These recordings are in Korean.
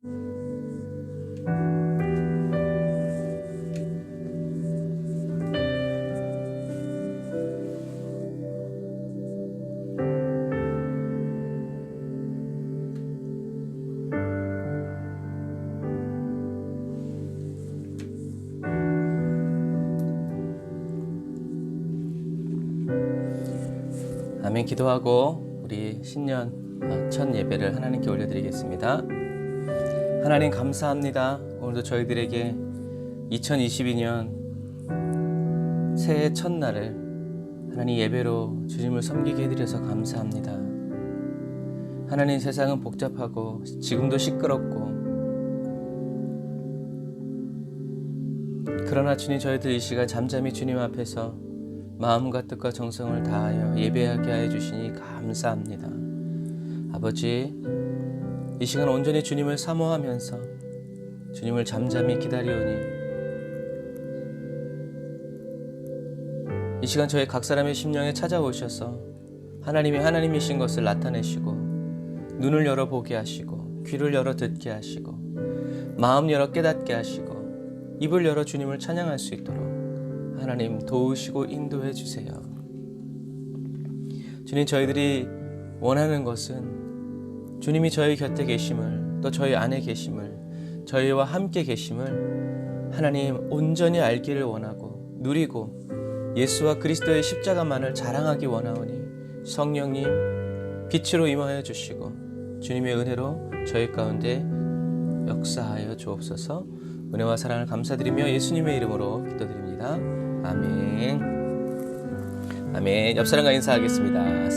아멘. 기도하고 우리 신년 첫 예배를 하나님께 올려드리겠습니다. 하나님 감사합니다. 오늘도 저희들에게 2022년 새해 첫날을 하나님 예배로 주님을 섬기게 해드려서 감사합니다. 하나님, 세상은 복잡하고 지금도 시끄럽고, 그러나 주님, 저희들 이 시간 잠잠히 주님 앞에서 마음과 뜻과 정성을 다하여 예배하게 하여 주시니 감사합니다. 아버지, 이 시간 온전히 주님을 사모하면서 주님을 잠잠히 기다리오니 이 시간 저희 각 사람의 심령에 찾아오셔서 하나님이 하나님이신 것을 나타내시고, 눈을 열어 보게 하시고, 귀를 열어 듣게 하시고, 마음 열어 깨닫게 하시고, 입을 열어 주님을 찬양할 수 있도록 하나님 도우시고 인도해 주세요. 주님, 저희들이 원하는 것은 주님이 저희 곁에 계심을, 또 저희 안에 계심을, 저희와 함께 계심을 하나님 온전히 알기를 원하고 누리고 예수와 그리스도의 십자가만을 자랑하기 원하오니 성령님 빛으로 임하여 주시고 주님의 은혜로 저희 가운데 역사하여 주옵소서. 은혜와 사랑을 감사드리며 예수님의 이름으로 기도드립니다. 아멘. 아멘. 옆 사람과 인사하겠습니다.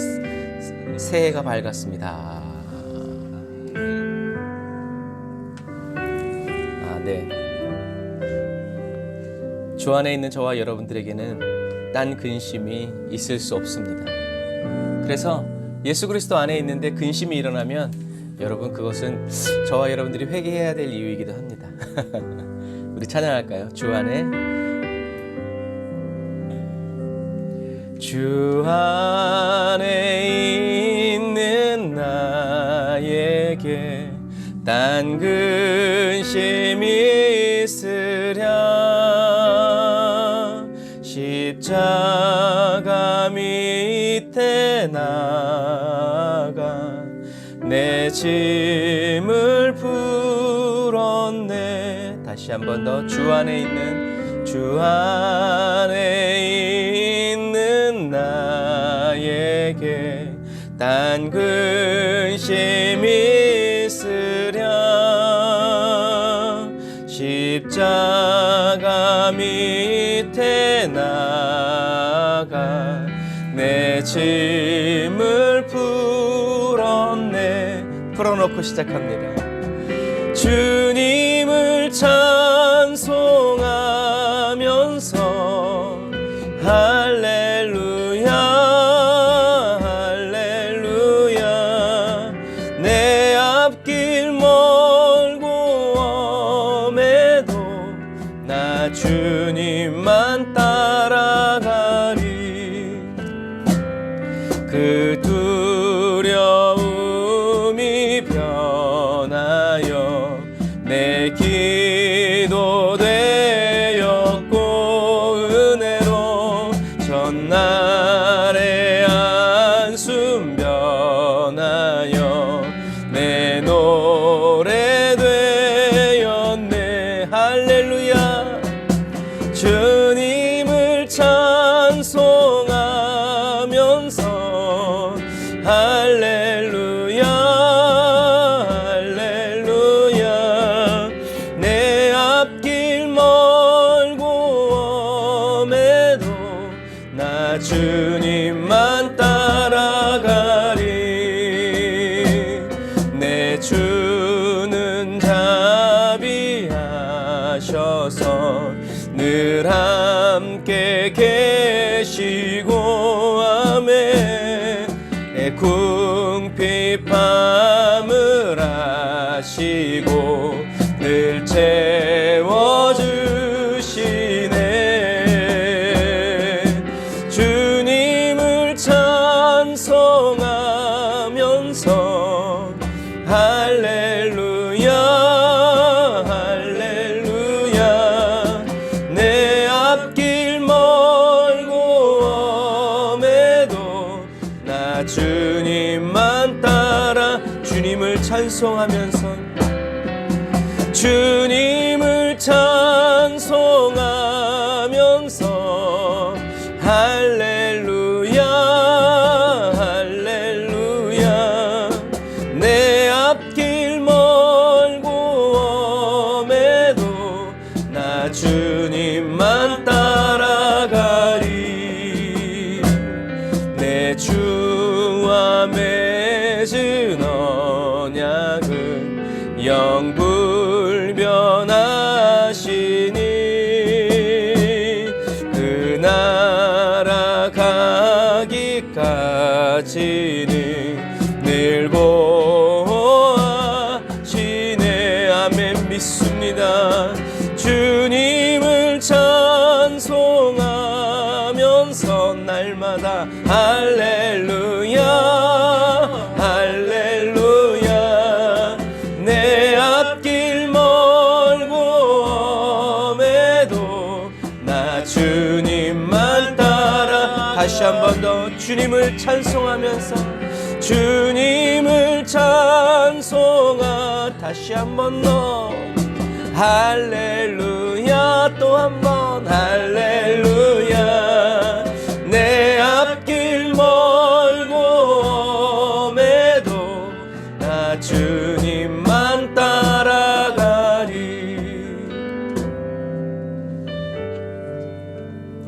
새해가 밝았습니다. 네. 주 안에 있는 저와 여러분들에게는 딴 근심이 있을 수 없습니다. 그래서 예수 그리스도 안에 있는데 근심이 일어나면 여러분, 그것은 저와 여러분들이 회개해야 될 이유이기도 합니다. 우리 찬양할까요? 주 안에, 주 안에 있는 나에게 딴 근심이 있으랴. 십자가 밑에 나가 내 짐을 풀었네. 다시 한 번 더. 주 안에 있는 나에게 딴 근심이 있으랴. 십자가 밑에 나가 내 짐을 풀어놓고 시작합니다. 주님을 찬송하면서 할렐루야 할렐루야. 내 앞길 멀고 엄해도 나 주님만 따라가리. 그 두려움이 변하여 내 기도 되었고, 은혜로 전날의 한숨 변하여 내 노래 되었네. 할렐루야. 주님을 찬송하면서 할렐루야 할렐루야. 내 앞길 멀고 엄해도 나 주님만 따라가리. 내 주는 자비하셔서 늘 함께 계시고, 아멘. 내 궁핍함을 아시고 늘 채워주시네. 주님을 찬송하면서 할렐루야 주님을 찬송하면서 할렐루야 할렐루야 내 앞길 멀고 험해도 나 주님만 따라가리 내 주와 맺은 언약은 영불변하시니 그 나라 가기까지는 늘 보호하시네. 아멘. 믿습니다. 주님을 찬송하면서 날마다 할렐루야 할렐루야 내 앞길 멀고 험해도 나 주님만 따라 다시 한 번 더 주님을 찬송하면서 주님을 찬송하 다시 한 번 더 할렐루야 또 한 번 할렐루야 내 앞길 멀고 험해도 나 주님만 따라가리.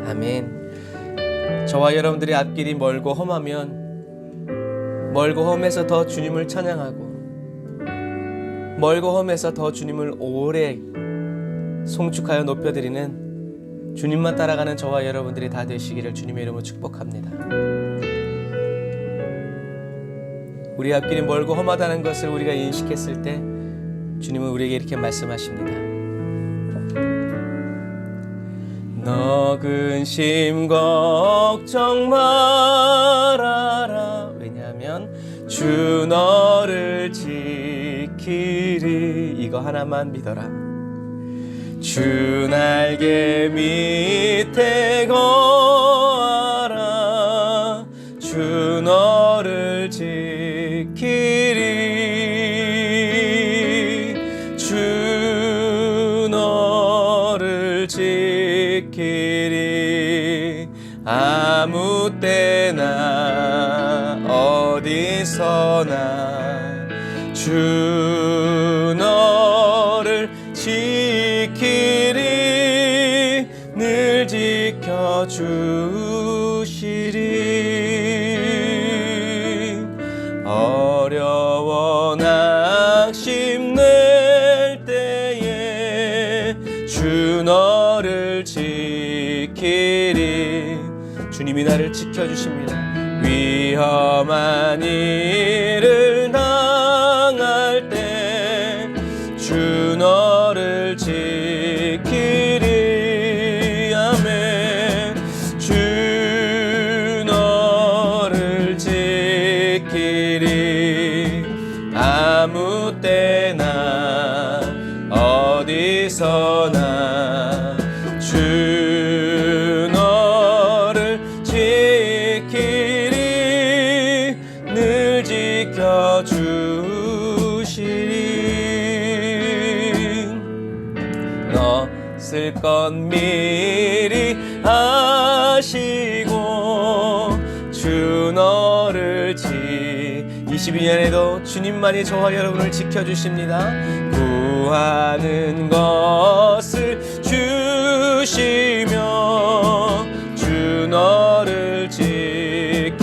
아멘. 저와 여러분들의 앞길이 멀고 험하면 멀고 험해서 더 주님을 찬양하고 멀고 험해서 더 주님을 오래 송축하여 높여드리는 주님만 따라가는 저와 여러분들이 다 되시기를 주님의 이름으로 축복합니다. 우리 앞길이 멀고 험하다는 것을 우리가 인식했을 때 주님은 우리에게 이렇게 말씀하십니다. 너 근심 걱정 말아라. 왜냐하면 주 너를 지키리. 이거 하나만 믿어라. 주 날개 밑에 거하라. 주 너를 지키리. 주 너를 지키리. 아무 때나 어디서나 주 너를 지키리. 늘 지켜주시리. 어려워 낙심낼 때에 주 너를 지키리. 주님이 나를 지켜주십니다. 위험한 일을 당할 때 주 너를 지키리. 아멘. 주 너를 지키리. 아무 때나 어디서나 주 너를 지키리. 늘 지켜주시리. 너 쓸 것 미리 아시고 주 너를 22년에도 주님만이 저와 여러분을 지켜주십니다. 구하는 것을 주시며 주 너를 지키리.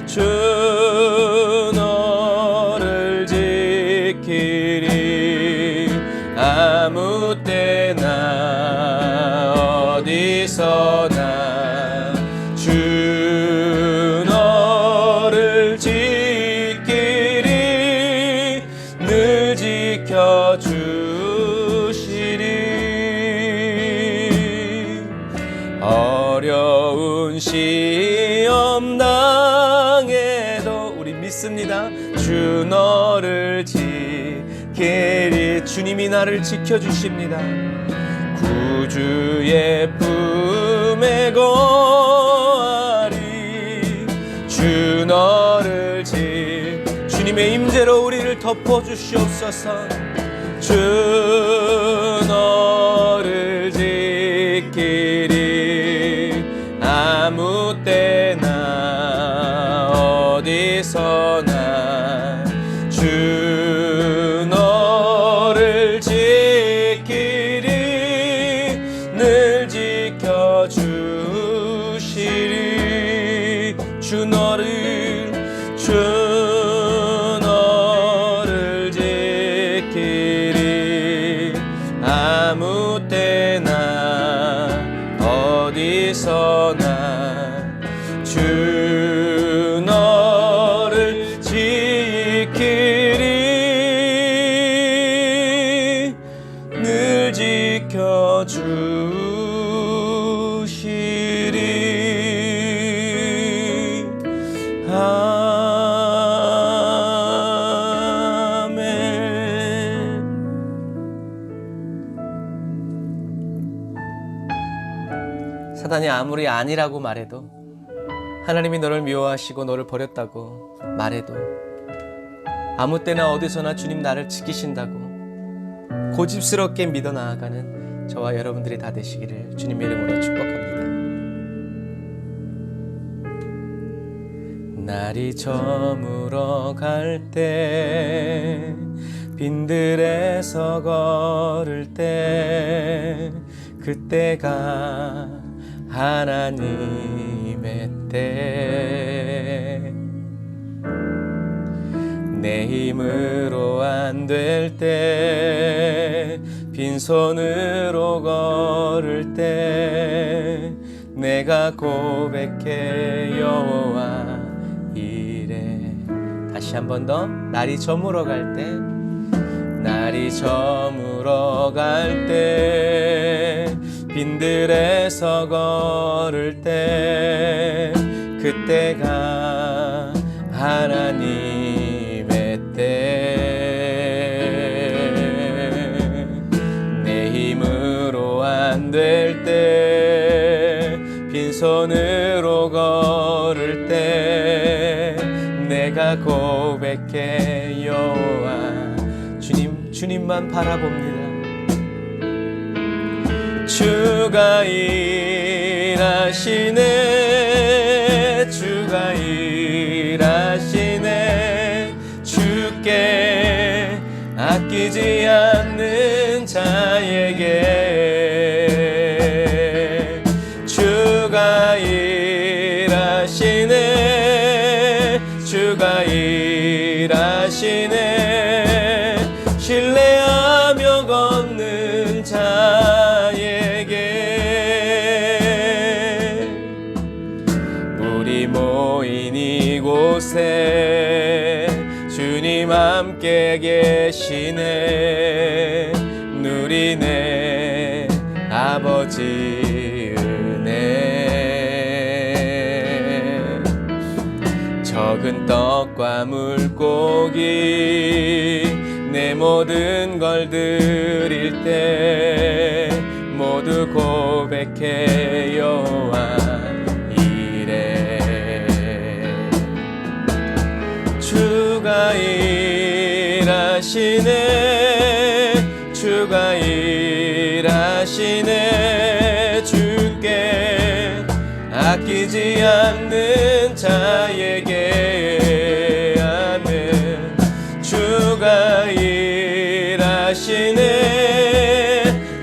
주 너를 지키리. 아무 때나 어디서나 주 너를 지키리. 늘 지켜주시리. 어려운 시험 당해도 우리 믿습니다. 주 너를 지키리. 주님이 나를 지켜주십니다. 구주의 품에 거하리. 주 너를 지키리. 주님이 주님의 임재로 우리를 덮어주시옵소서. 주 너를 지키리 아무 때나 어디서나. 주 너를 지키리 늘 지켜주시리. 주 너를 지키리 아무 때나 어디서나. 주 너를 지키리 늘 지켜주시리. 아멘. 사단이 아무리 아니라고 말해도, 하나님이 너를 미워하시고 너를 버렸다고 말해도, 아무 때나 어디서나 주님 나를 지키신다고 고집스럽게 믿어 나아가는 저와 여러분들이 다 되시기를 주님의 이름으로 축복합니다. 날이 저물어 갈 때, 빈들에서 걸을 때, 그때가 하나님의 때. 내 힘으로 안 될 때, 빈손으로 걸을 때, 내가 고백해 여호와 이래. 다시 한 번 더. 날이 저물어 갈 때, 날이 저물어 갈 때, 빈들에서 걸을 때, 그때가 하나님의 때. 내 힘으로 안 될 때, 빈손으로 걸을 때, 내가 고백해 여호와. 주님만 바라봅니다. 주가 일하시네, 주가 일하시네. 주께 아끼지 않는 자에게. 주가 일하시네, 주가 일하시네. 신뢰하며 걷는 자에게. 우리 모인 이곳에 주님 함께 계시네. 누리네 아버지 은혜. 적은 떡과 물고기 내 모든 걸 드릴 때, 모두 고백해 여호와 이래. 주가 일하시네, 주가 일하시네. 주께 아끼지 않는 자에게. 아멘. 주가 일하시네,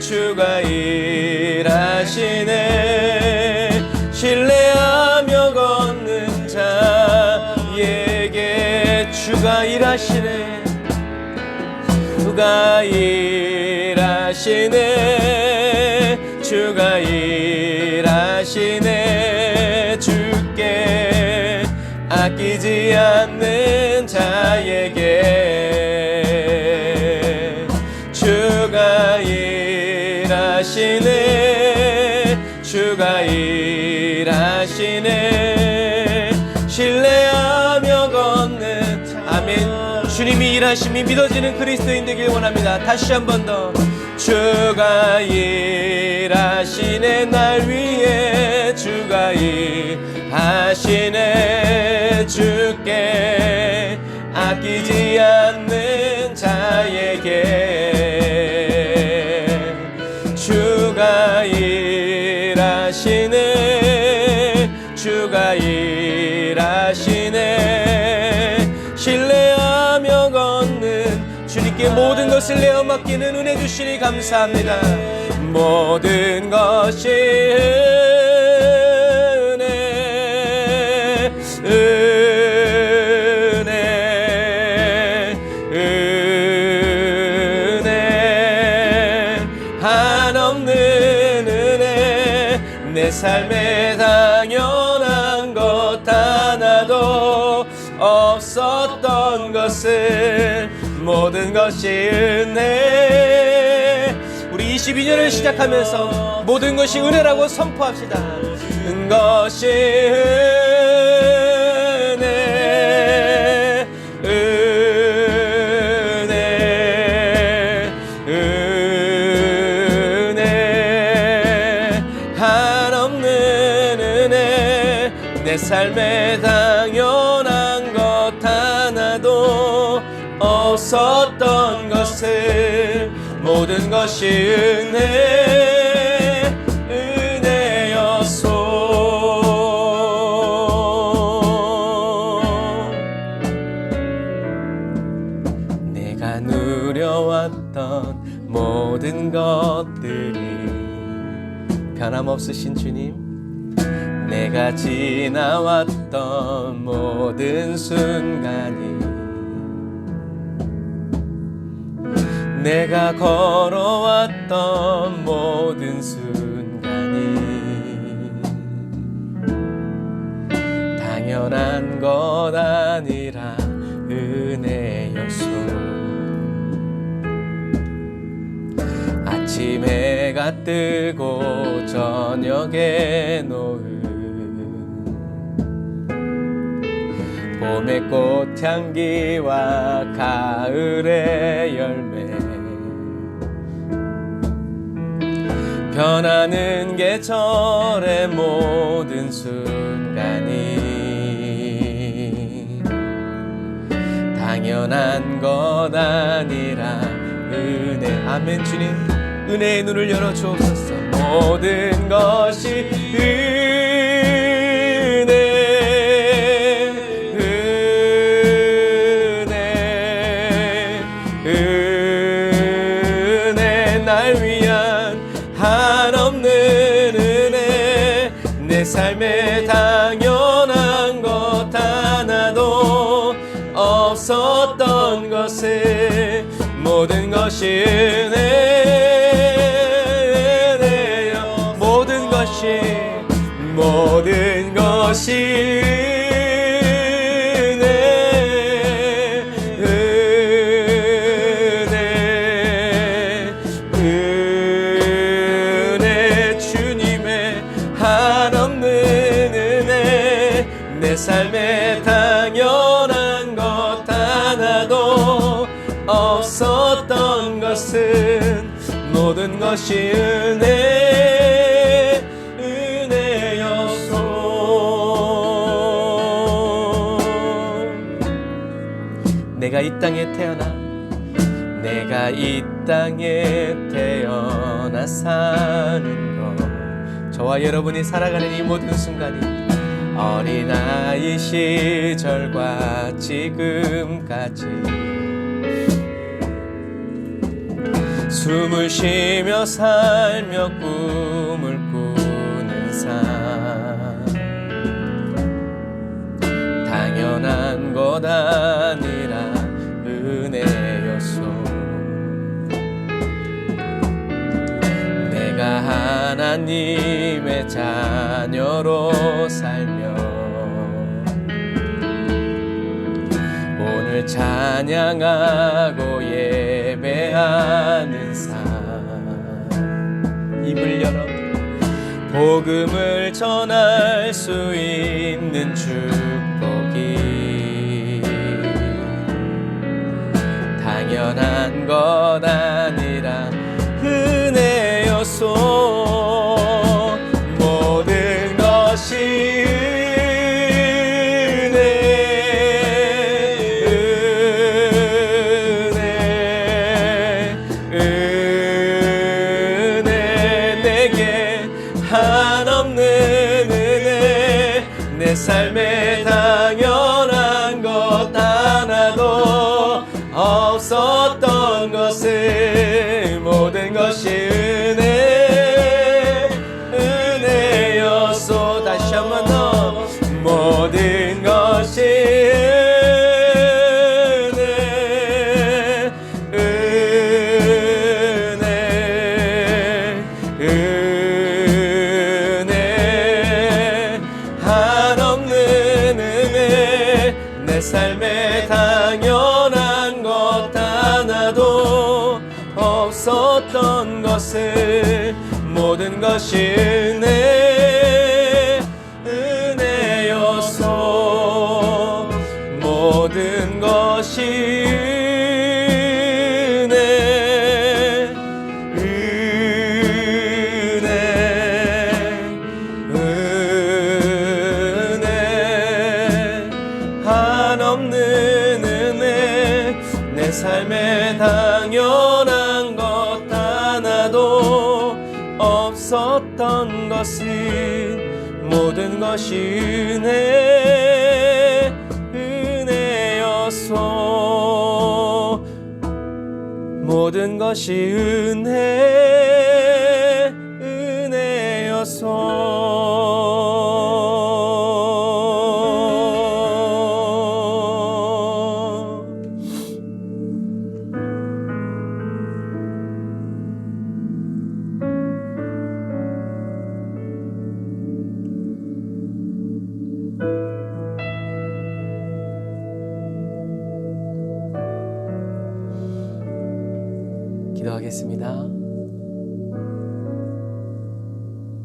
주가 일하시네. 신뢰하며 걷는 자에게. 주가 일하시네, 주가 일하시네, 주가 일하시네. 주께 아끼지 않는 자에게. 주가 일하시네, 주가 일하시네. 신뢰하며 걷는. 아멘. 주님이 일하심이 믿어지는 그리스도인 되길 원합니다. 다시 한 번 더. 주가 일하시네, 날 위해 주가 일하시네. 주께 아끼지 믿지 않는 자에게 주가 일하시네, 주가 일하시네. 신뢰하며 걷는 주님께 모든 것을 내어 맡기는 은혜 주시니 감사합니다. 모든 것이 은혜, 은혜, 은혜, 한없는 은혜. 내 삶에 당연한 것 하나도 없었던 것을 모든 것이 은혜. 우리 22년을 시작하면서 모든 것이 은혜라고 선포합시다. 모든 것이 은혜, 은혜, 은혜, 한없는 은혜. 내 삶에 당연한 것 하나도 없었던 것을 모든 것이 은혜, 은혜였소. 내가 누려왔던 모든 것들이 변함없으신 주님, 내가 지나왔던 모든 순간이, 내가 걸어왔던 모든 순간이 당연한 것 아니라 은혜였소. 아침 해가 뜨고 저녁에 노을, 봄의 꽃향기와 가을의 열매, 변하는 계절의 모든 순간이 당연한 것 아니라 은혜. 아멘. 주님, 은혜의 눈을 열어주옵소서. 모든 것이 삶에 당연한 것 하나도 없었던 것을 모든 것이 은혜요. 모든 것이 은혜, 은혜, 주님의 한없는 은혜. 내 삶에 당연한 것 하나도 없었던 것은 모든 것이 은혜, 은혜였소. 내가 이 땅에 태어나 사는 것, 저와 여러분이 살아가는 이 모든 순간이 어린아이 시절과 지금까지 숨을 쉬며 살며 꿈을 꾸는 삶, 당연한 것 아니라 은혜였소. 내가 하나님의 자녀로 살며 오늘 찬양하고 예배하는 삶, 입을 열어 복음을 전할 수 있는 축복이 당연한 것 아니라 은혜였소. 모든 것이 없었던 것을 모든 것이 은혜였소. 다시 한번 더 모든 것이 은혜 한없는 은혜 내 삶에 당연한 것 하나도 없었던 것을 모든 것이 은혜였소. 모든 것이 은혜 한없는 은혜 내 삶에 당연한 것 하나도 없었던 것은 모든 것이 은혜였소. 모든 것이 은혜였소. 기도하겠습니다.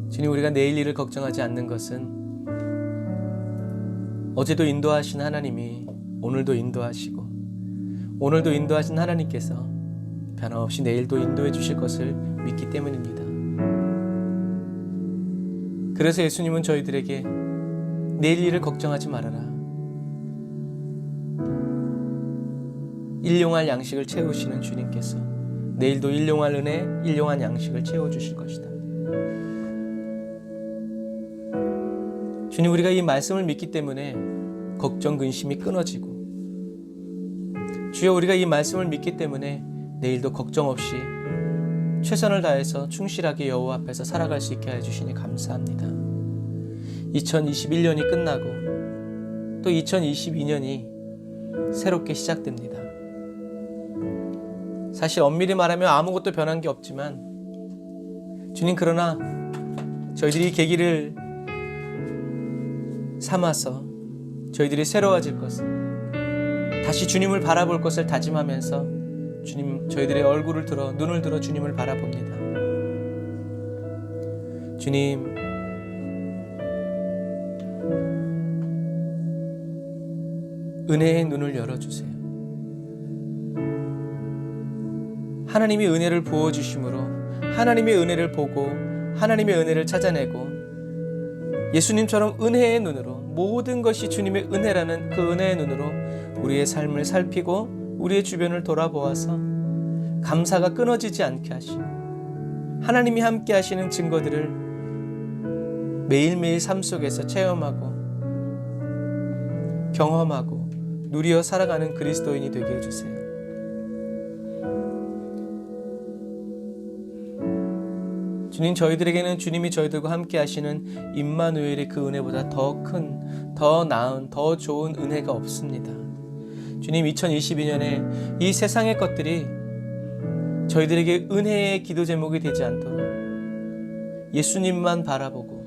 주님, 우리가 내일 일을 걱정하지 않는 것은 어제도 인도하신 하나님이 오늘도 인도하시고 오늘도 인도하신 하나님께서 변함없이 내일도 인도해 주실 것을 믿기 때문입니다. 그래서 예수님은 저희들에게 내일 일을 걱정하지 말아라, 일용할 양식을 채우시는 주님께서 내일도 일용할 은혜, 일용할 양식을 채워주실 것이다. 주님, 우리가 이 말씀을 믿기 때문에 걱정, 근심이 끊어지고, 주여, 우리가 이 말씀을 믿기 때문에 내일도 걱정 없이 최선을 다해서 충실하게 여호와 앞에서 살아갈 수 있게 해주시니 감사합니다. 2021년이 끝나고 또 2022년이 새롭게 시작됩니다. 사실 엄밀히 말하면 아무것도 변한 게 없지만 주님, 그러나 저희들이 이 계기를 삼아서 저희들이 새로워질 것을, 다시 주님을 바라볼 것을 다짐하면서 주님, 저희들의 얼굴을 들어, 눈을 들어 주님을 바라봅니다. 주님, 은혜의 눈을 열어주세요. 하나님이 은혜를 부어주심으로 하나님의 은혜를 보고 하나님의 은혜를 찾아내고 예수님처럼 은혜의 눈으로, 모든 것이 주님의 은혜라는 그 은혜의 눈으로 우리의 삶을 살피고 우리의 주변을 돌아보아서 감사가 끊어지지 않게 하시고 하나님이 함께 하시는 증거들을 매일매일 삶 속에서 체험하고 경험하고 누리어 살아가는 그리스도인이 되게 해주세요. 주님, 저희들에게는 주님이 저희들과 함께 하시는 임마누엘의 그 은혜보다 더 큰, 더 나은, 더 좋은 은혜가 없습니다. 주님, 2022년에 이 세상의 것들이 저희들에게 은혜의 기도 제목이 되지 않도록 예수님만 바라보고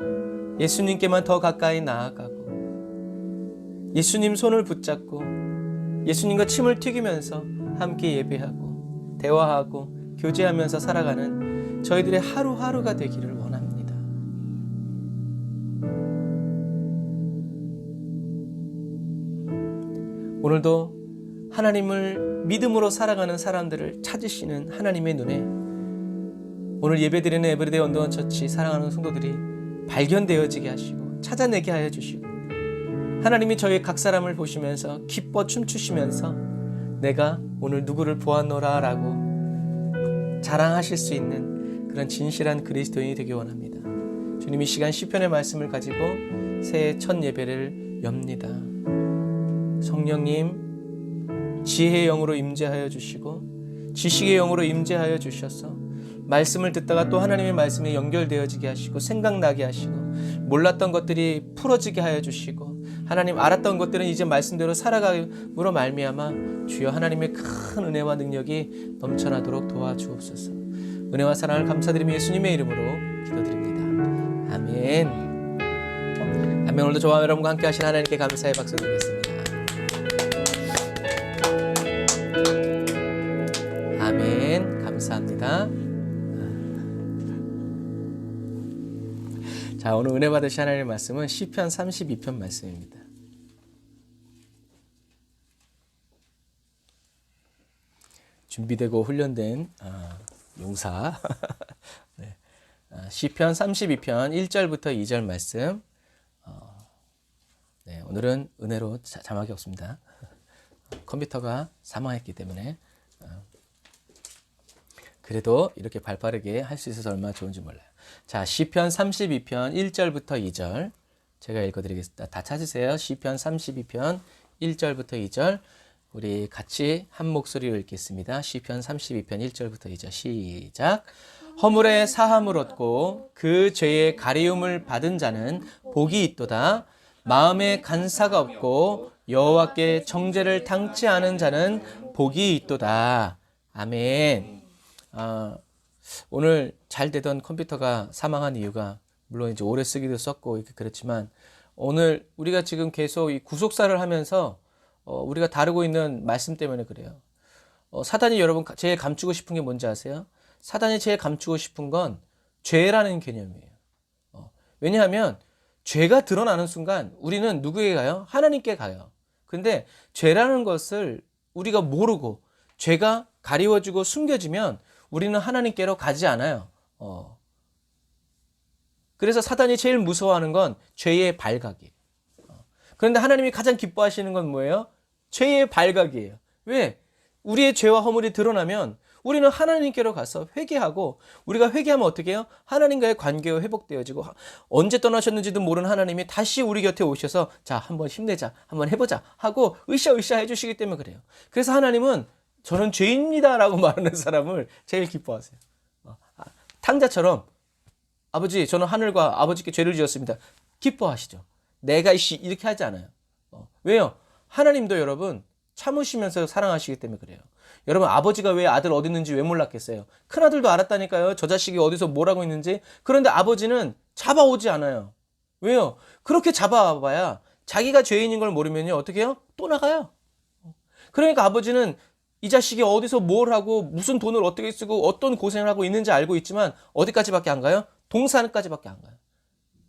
예수님께만 더 가까이 나아가고 예수님 손을 붙잡고 예수님과 침을 튀기면서 함께 예배하고 대화하고 교제하면서 살아가는 저희들의 하루하루가 되기를 원합니다. 오늘도 하나님을 믿음으로 살아가는 사람들을 찾으시는 하나님의 눈에 오늘 예배드리는 에브리데이 언더원 처치 사랑하는 성도들이 발견되어지게 하시고 찾아내게 하여 주시고, 하나님이 저희 각 사람을 보시면서 기뻐 춤추시면서 내가 오늘 누구를 보았노라 라고 자랑하실 수 있는 그런 진실한 그리스도인이 되기 원합니다. 주님이 시간 시편의 말씀을 가지고 새해 첫 예배를 엽니다. 성령님, 지혜의 영으로 임재하여 주시고 지식의 영으로 임재하여 주셔서 말씀을 듣다가 또 하나님의 말씀에 연결되어지게 하시고 생각나게 하시고 몰랐던 것들이 풀어지게 하여 주시고 하나님 알았던 것들은 이제 말씀대로 살아감으로 말미암아 주여 하나님의 큰 은혜와 능력이 넘쳐나도록 도와주옵소서. 은혜와 사랑을 감사드리며 예수님의 이름으로 기도드립니다. 아멘. 아멘. 오늘도 저와 여러분과 함께 하신 하나님께 감사의 박수 드리겠습니다. 아멘. 감사합니다. 자, 오늘 은혜 받으신 하나님의 말씀은 시편 32편 말씀입니다. 준비되고 훈련된 용사 네. 시편 32편 1절부터 2절 말씀. 네, 오늘은 은혜로 자막이 없습니다. 컴퓨터가 사망했기 때문에 그래도 이렇게 발빠르게 할 수 있어서 얼마나 좋은지 몰라요. 자, 시편 32편 1절부터 2절 제가 읽어드리겠습니다. 다 찾으세요. 시편 32편 1절부터 2절 우리 같이 한 목소리로 읽겠습니다. 시편 32편 1절부터 2절 시작. 허물의 사함을 얻고 그 죄의 가리움을 받은 자는 복이 있도다. 마음에 간사가 없고 여호와께 정죄를 당치 않은 자는 복이 있도다. 아멘. 오늘 잘 되던 컴퓨터가 사망한 이유가 물론 이제 오래 쓰기도 썼고 이렇게 그렇지만 오늘 우리가 지금 계속 이 구속사를 하면서 우리가 다루고 있는 말씀 때문에 그래요. 사단이 여러분 제일 감추고 싶은 게 뭔지 아세요? 사단이 제일 감추고 싶은 건 죄라는 개념이에요. 왜냐하면 죄가 드러나는 순간 우리는 누구에게 가요? 하나님께 가요. 근데 죄라는 것을 우리가 모르고 죄가 가리워지고 숨겨지면 우리는 하나님께로 가지 않아요. 그래서 사단이 제일 무서워하는 건 죄의 발각이에요. 그런데 하나님이 가장 기뻐하시는 건 뭐예요? 죄의 발각이에요. 왜? 우리의 죄와 허물이 드러나면 우리는 하나님께로 가서 회개하고 우리가 회개하면 어떻게 해요? 하나님과의 관계가 회복되어지고 언제 떠나셨는지도 모르는 하나님이 다시 우리 곁에 오셔서 자 한번 힘내자 한번 해보자 하고 으쌰으쌰 해주시기 때문에 그래요. 그래서 하나님은 저는 죄인입니다 라고 말하는 사람을 제일 기뻐하세요. 탕자처럼 아버지 저는 하늘과 아버지께 죄를 지었습니다. 기뻐하시죠. 내가 이렇게 하지 않아요. 왜요? 하나님도 여러분 참으시면서 사랑하시기 때문에 그래요. 여러분 아버지가 왜 아들 어디 있는지 왜 몰랐겠어요? 큰아들도 알았다니까요. 저 자식이 어디서 뭘 하고 있는지. 그런데 아버지는 잡아오지 않아요. 왜요? 그렇게 잡아와봐야 자기가 죄인인 걸 모르면요 어떻게 해요? 또 나가요. 그러니까 아버지는 이 자식이 어디서 뭘 하고 무슨 돈을 어떻게 쓰고 어떤 고생을 하고 있는지 알고 있지만 어디까지밖에 안 가요? 동산까지밖에 안 가요.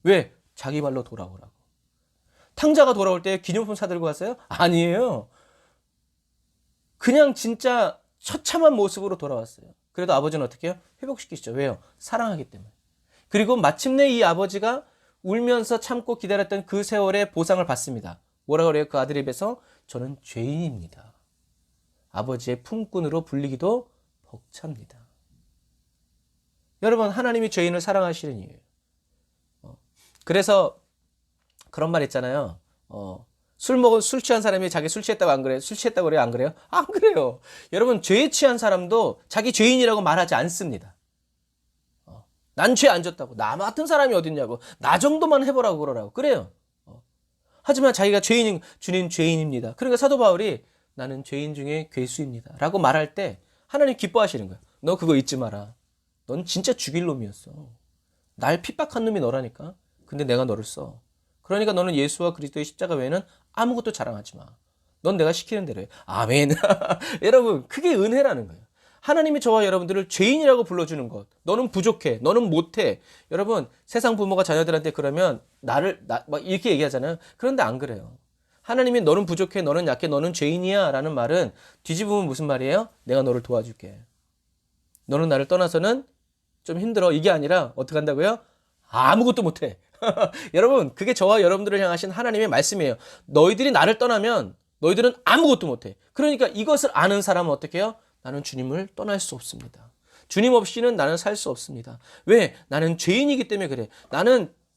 왜? 자기 발로 돌아오라고. 탕자가 돌아올 때 기념품 사들고 갔어요? 아니에요. 그냥 진짜 처참한 모습으로 돌아왔어요. 그래도 아버지는 어떻게 해요? 회복시키시죠. 왜요? 사랑하기 때문에. 그리고 마침내 이 아버지가 울면서 참고 기다렸던 그 세월의 보상을 받습니다. 뭐라 그래요? 그 아들 입에서 저는 죄인입니다. 아버지의 품꾼으로 불리기도 벅찹니다. 여러분 하나님이 죄인을 사랑하시는 이유예요. 그래서 그런 말 있잖아요. 술 취한 사람이 자기 술 취했다고 안 그래요? 술 취했다고 그래요? 안 그래요? 안 그래요. 여러분 죄에 취한 사람도 자기 죄인이라고 말하지 않습니다. 난 죄 안 졌다고. 나 같은 사람이 어딨냐고. 나 정도만 해보라고 그러라고. 그래요. 하지만 자기가 죄인인 주님 죄인입니다. 그러니까 사도 바울이 나는 죄인 중에 괴수입니다 라고 말할 때 하나님 기뻐하시는 거예요. 너 그거 잊지 마라. 넌 진짜 죽일 놈이었어. 날 핍박한 놈이 너라니까. 근데 내가 너를 써. 그러니까 너는 예수와 그리스도의 십자가 외에는 아무것도 자랑하지 마. 넌 내가 시키는 대로 해. 아멘. 여러분 그게 은혜라는 거예요. 하나님이 저와 여러분들을 죄인이라고 불러주는 것. 너는 부족해. 너는 못해. 여러분 세상 부모가 자녀들한테 그러면 막 이렇게 얘기하잖아요. 그런데 안 그래요. 하나님이 너는 부족해. 너는 약해. 너는 죄인이야 라는 말은 뒤집으면 무슨 말이에요? 내가 너를 도와줄게. 너는 나를 떠나서는 좀 힘들어. 이게 아니라 어떻게 한다고요? 아무것도 못해. 여러분 그게 저와 여러분들을 향하신 하나님의 말씀이에요. 너희들이 나를 떠나면 너희들은 아무것도 못해. 그러니까 이것을 아는 사람은 어떻게 해요? 나는 주님을 떠날 수 없습니다. 주님 없이는 나는 살 수 없습니다. 왜? 나는 죄인이기 때문에 그래.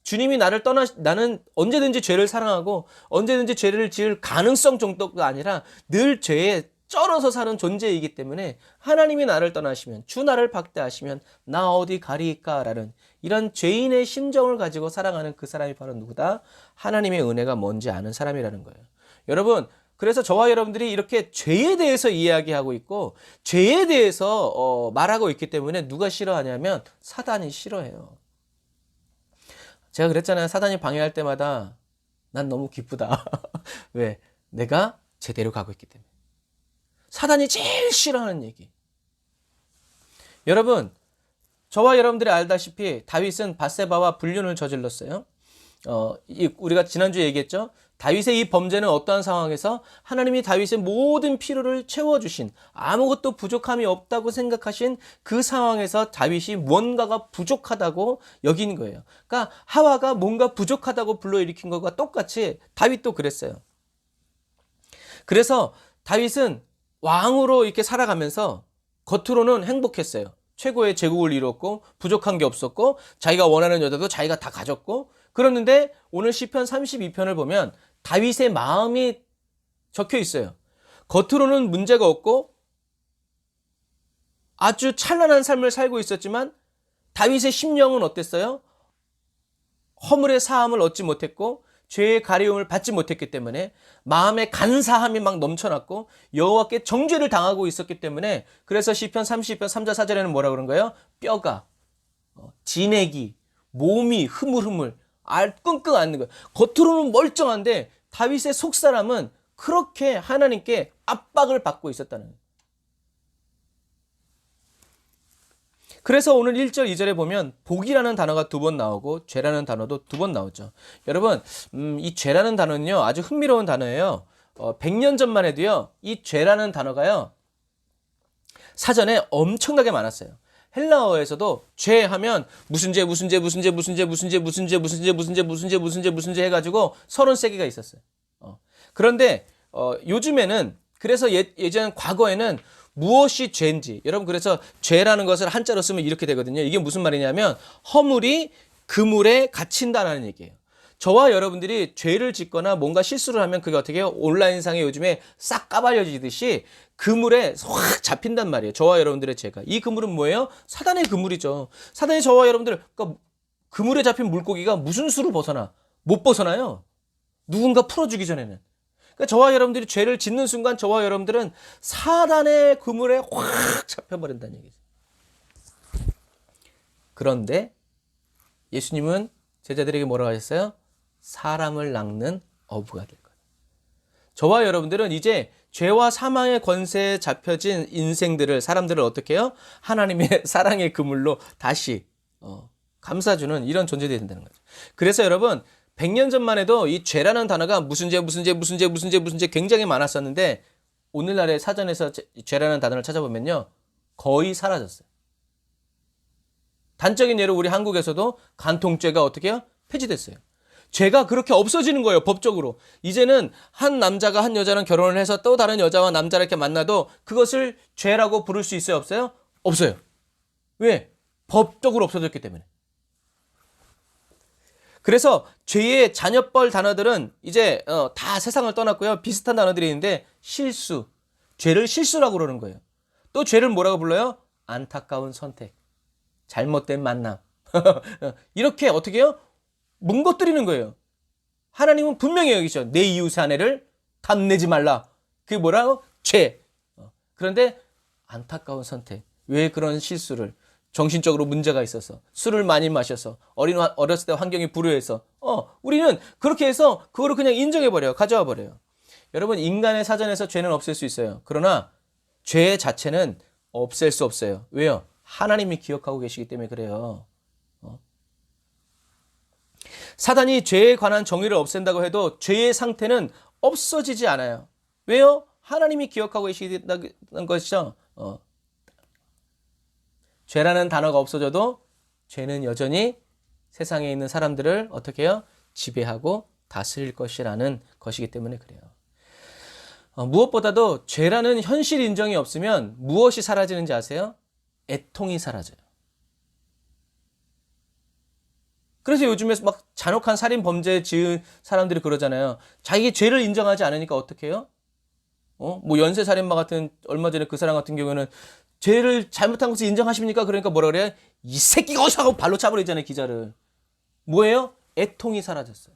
주님이 나는 언제든지 죄를 사랑하고 언제든지 죄를 지을 가능성 정도가 아니라 늘 죄에 쩔어서 사는 존재이기 때문에 하나님이 나를 떠나시면, 주 나를 박대하시면 나 어디 가리까라는 이런 죄인의 심정을 가지고 살아가는 그 사람이 바로 누구다? 하나님의 은혜가 뭔지 아는 사람이라는 거예요. 여러분, 그래서 저와 여러분들이 이렇게 죄에 대해서 이야기하고 있고 죄에 대해서 말하고 있기 때문에 누가 싫어하냐면 사단이 싫어해요. 제가 그랬잖아요. 사단이 방해할 때마다 난 너무 기쁘다. 왜? 내가 제대로 가고 있기 때문에. 사단이 제일 싫어하는 얘기. 여러분, 저와 여러분들이 알다시피 다윗은 밧세바와 불륜을 저질렀어요. 우리가 지난주에 얘기했죠. 다윗의 이 범죄는 어떠한 상황에서 하나님이 다윗의 모든 필요를 채워주신, 아무것도 부족함이 없다고 생각하신 그 상황에서 다윗이 뭔가가 부족하다고 여긴 거예요. 그러니까 하와가 뭔가 부족하다고 불러일으킨 것과 똑같이 다윗도 그랬어요. 그래서 다윗은 왕으로 이렇게 살아가면서 겉으로는 행복했어요. 최고의 제국을 이뤘고 부족한 게 없었고 자기가 원하는 여자도 자기가 다 가졌고, 그랬는데 오늘 시편 32편을 보면 다윗의 마음이 적혀 있어요. 겉으로는 문제가 없고 아주 찬란한 삶을 살고 있었지만 다윗의 심령은 어땠어요? 허물의 사함을 얻지 못했고 죄의 가리움을 받지 못했기 때문에 마음의 간사함이 막 넘쳐났고 여호와께 정죄를 당하고 있었기 때문에, 그래서 시편 30편 3절 4절에는 뭐라 그런 거예요? 뼈가, 진액이, 몸이 흐물흐물 끙끙 앓는 거예요. 겉으로는 멀쩡한데 다윗의 속사람은 그렇게 하나님께 압박을 받고 있었다는 거예요. 그래서 오늘 1절 2절에 보면 복이라는 단어가 2번 나오고 죄라는 단어도 2번 나오죠. 여러분, 이 죄라는 단어는요 아주 흥미로운 단어예요. 100년 전만 해도요 이 죄라는 단어가요 사전에 엄청나게 많았어요. 헬라어에서도 죄 하면 무슨 죄 해가지고 33개가 있었어요. 그런데 요즘에는, 그래서 예전 과거에는 무엇이 죄인지, 여러분 그래서 죄라는 것을 한자로 쓰면 이렇게 되거든요. 이게 무슨 말이냐면 허물이 그물에 갇힌다라는 얘기예요. 저와 여러분들이 죄를 짓거나 뭔가 실수를 하면 그게 어떻게 해요? 온라인상에 요즘에 싹 까발려지듯이 그물에 확 잡힌단 말이에요. 저와 여러분들의 죄가. 이 그물은 뭐예요? 사단의 그물이죠. 사단이 저와 여러분들, 그러니까 그물에 잡힌 물고기가 무슨 수로 벗어나? 못 벗어나요. 누군가 풀어주기 전에는. 그러니까 저와 여러분들이 죄를 짓는 순간 저와 여러분들은 사단의 그물에 확 잡혀버린다는 얘기죠. 그런데 예수님은 제자들에게 뭐라고 하셨어요? 사람을 낚는 어부가 될 거예요. 저와 여러분들은 이제 죄와 사망의 권세에 잡혀진 인생들을, 사람들을 어떻게 해요? 하나님의 사랑의 그물로 다시 감싸주는 이런 존재들이 된다는 거죠. 그래서 여러분, 100년 전만 해도 이 죄라는 단어가 무슨 죄 굉장히 많았었는데 오늘날의 사전에서 죄라는 단어를 찾아보면요 거의 사라졌어요. 단적인 예로 우리 한국에서도 간통죄가 어떻게 해요? 폐지됐어요. 죄가 그렇게 없어지는 거예요, 법적으로. 이제는 한 남자가 한 여자랑 결혼을 해서 또 다른 여자와 남자를 이렇게 만나도 그것을 죄라고 부를 수 있어요, 없어요? 없어요. 왜? 법적으로 없어졌기 때문에. 그래서 죄의 잔여벌 단어들은 이제 다 세상을 떠났고요. 비슷한 단어들이 있는데 실수, 죄를 실수라고 그러는 거예요. 또 죄를 뭐라고 불러요? 안타까운 선택, 잘못된 만남. 이렇게 어떻게 해요? 뭉거뜨리는 거예요. 하나님은 분명히 여기죠. 내 이웃의 아내를 탐내지 말라. 그게 뭐라고? 죄. 그런데 안타까운 선택. 왜 그런 실수를? 정신적으로 문제가 있어서, 술을 많이 마셔서, 어렸을 때 환경이 불우해서, 우리는 그렇게 해서 그거를 그냥 인정해버려요. 가져와 버려요. 여러분, 인간의 사전에서 죄는 없앨 수 있어요. 그러나 죄 자체는 없앨 수 없어요. 왜요? 하나님이 기억하고 계시기 때문에 그래요. 사단이 죄에 관한 정의를 없앤다고 해도 죄의 상태는 없어지지 않아요. 왜요? 하나님이 기억하고 계시다는 것이죠. 죄라는 단어가 없어져도 죄는 여전히 세상에 있는 사람들을 어떻게 해요? 지배하고 다스릴 것이라는 것이기 때문에 그래요. 무엇보다도 죄라는 현실 인정이 없으면 무엇이 사라지는지 아세요? 애통이 사라져요. 그래서 요즘에 막 잔혹한 살인 범죄 지은 사람들이 그러잖아요. 자기 죄를 인정하지 않으니까 어떻게 해요? 뭐 연쇄살인마 같은 얼마 전에 그 사람 같은 경우에는 죄를 잘못한 것을 인정하십니까? 그러니까 뭐라 그래? 이 새끼가 어디서 하고 발로 차버리잖아요, 기자를. 뭐예요? 애통이 사라졌어요.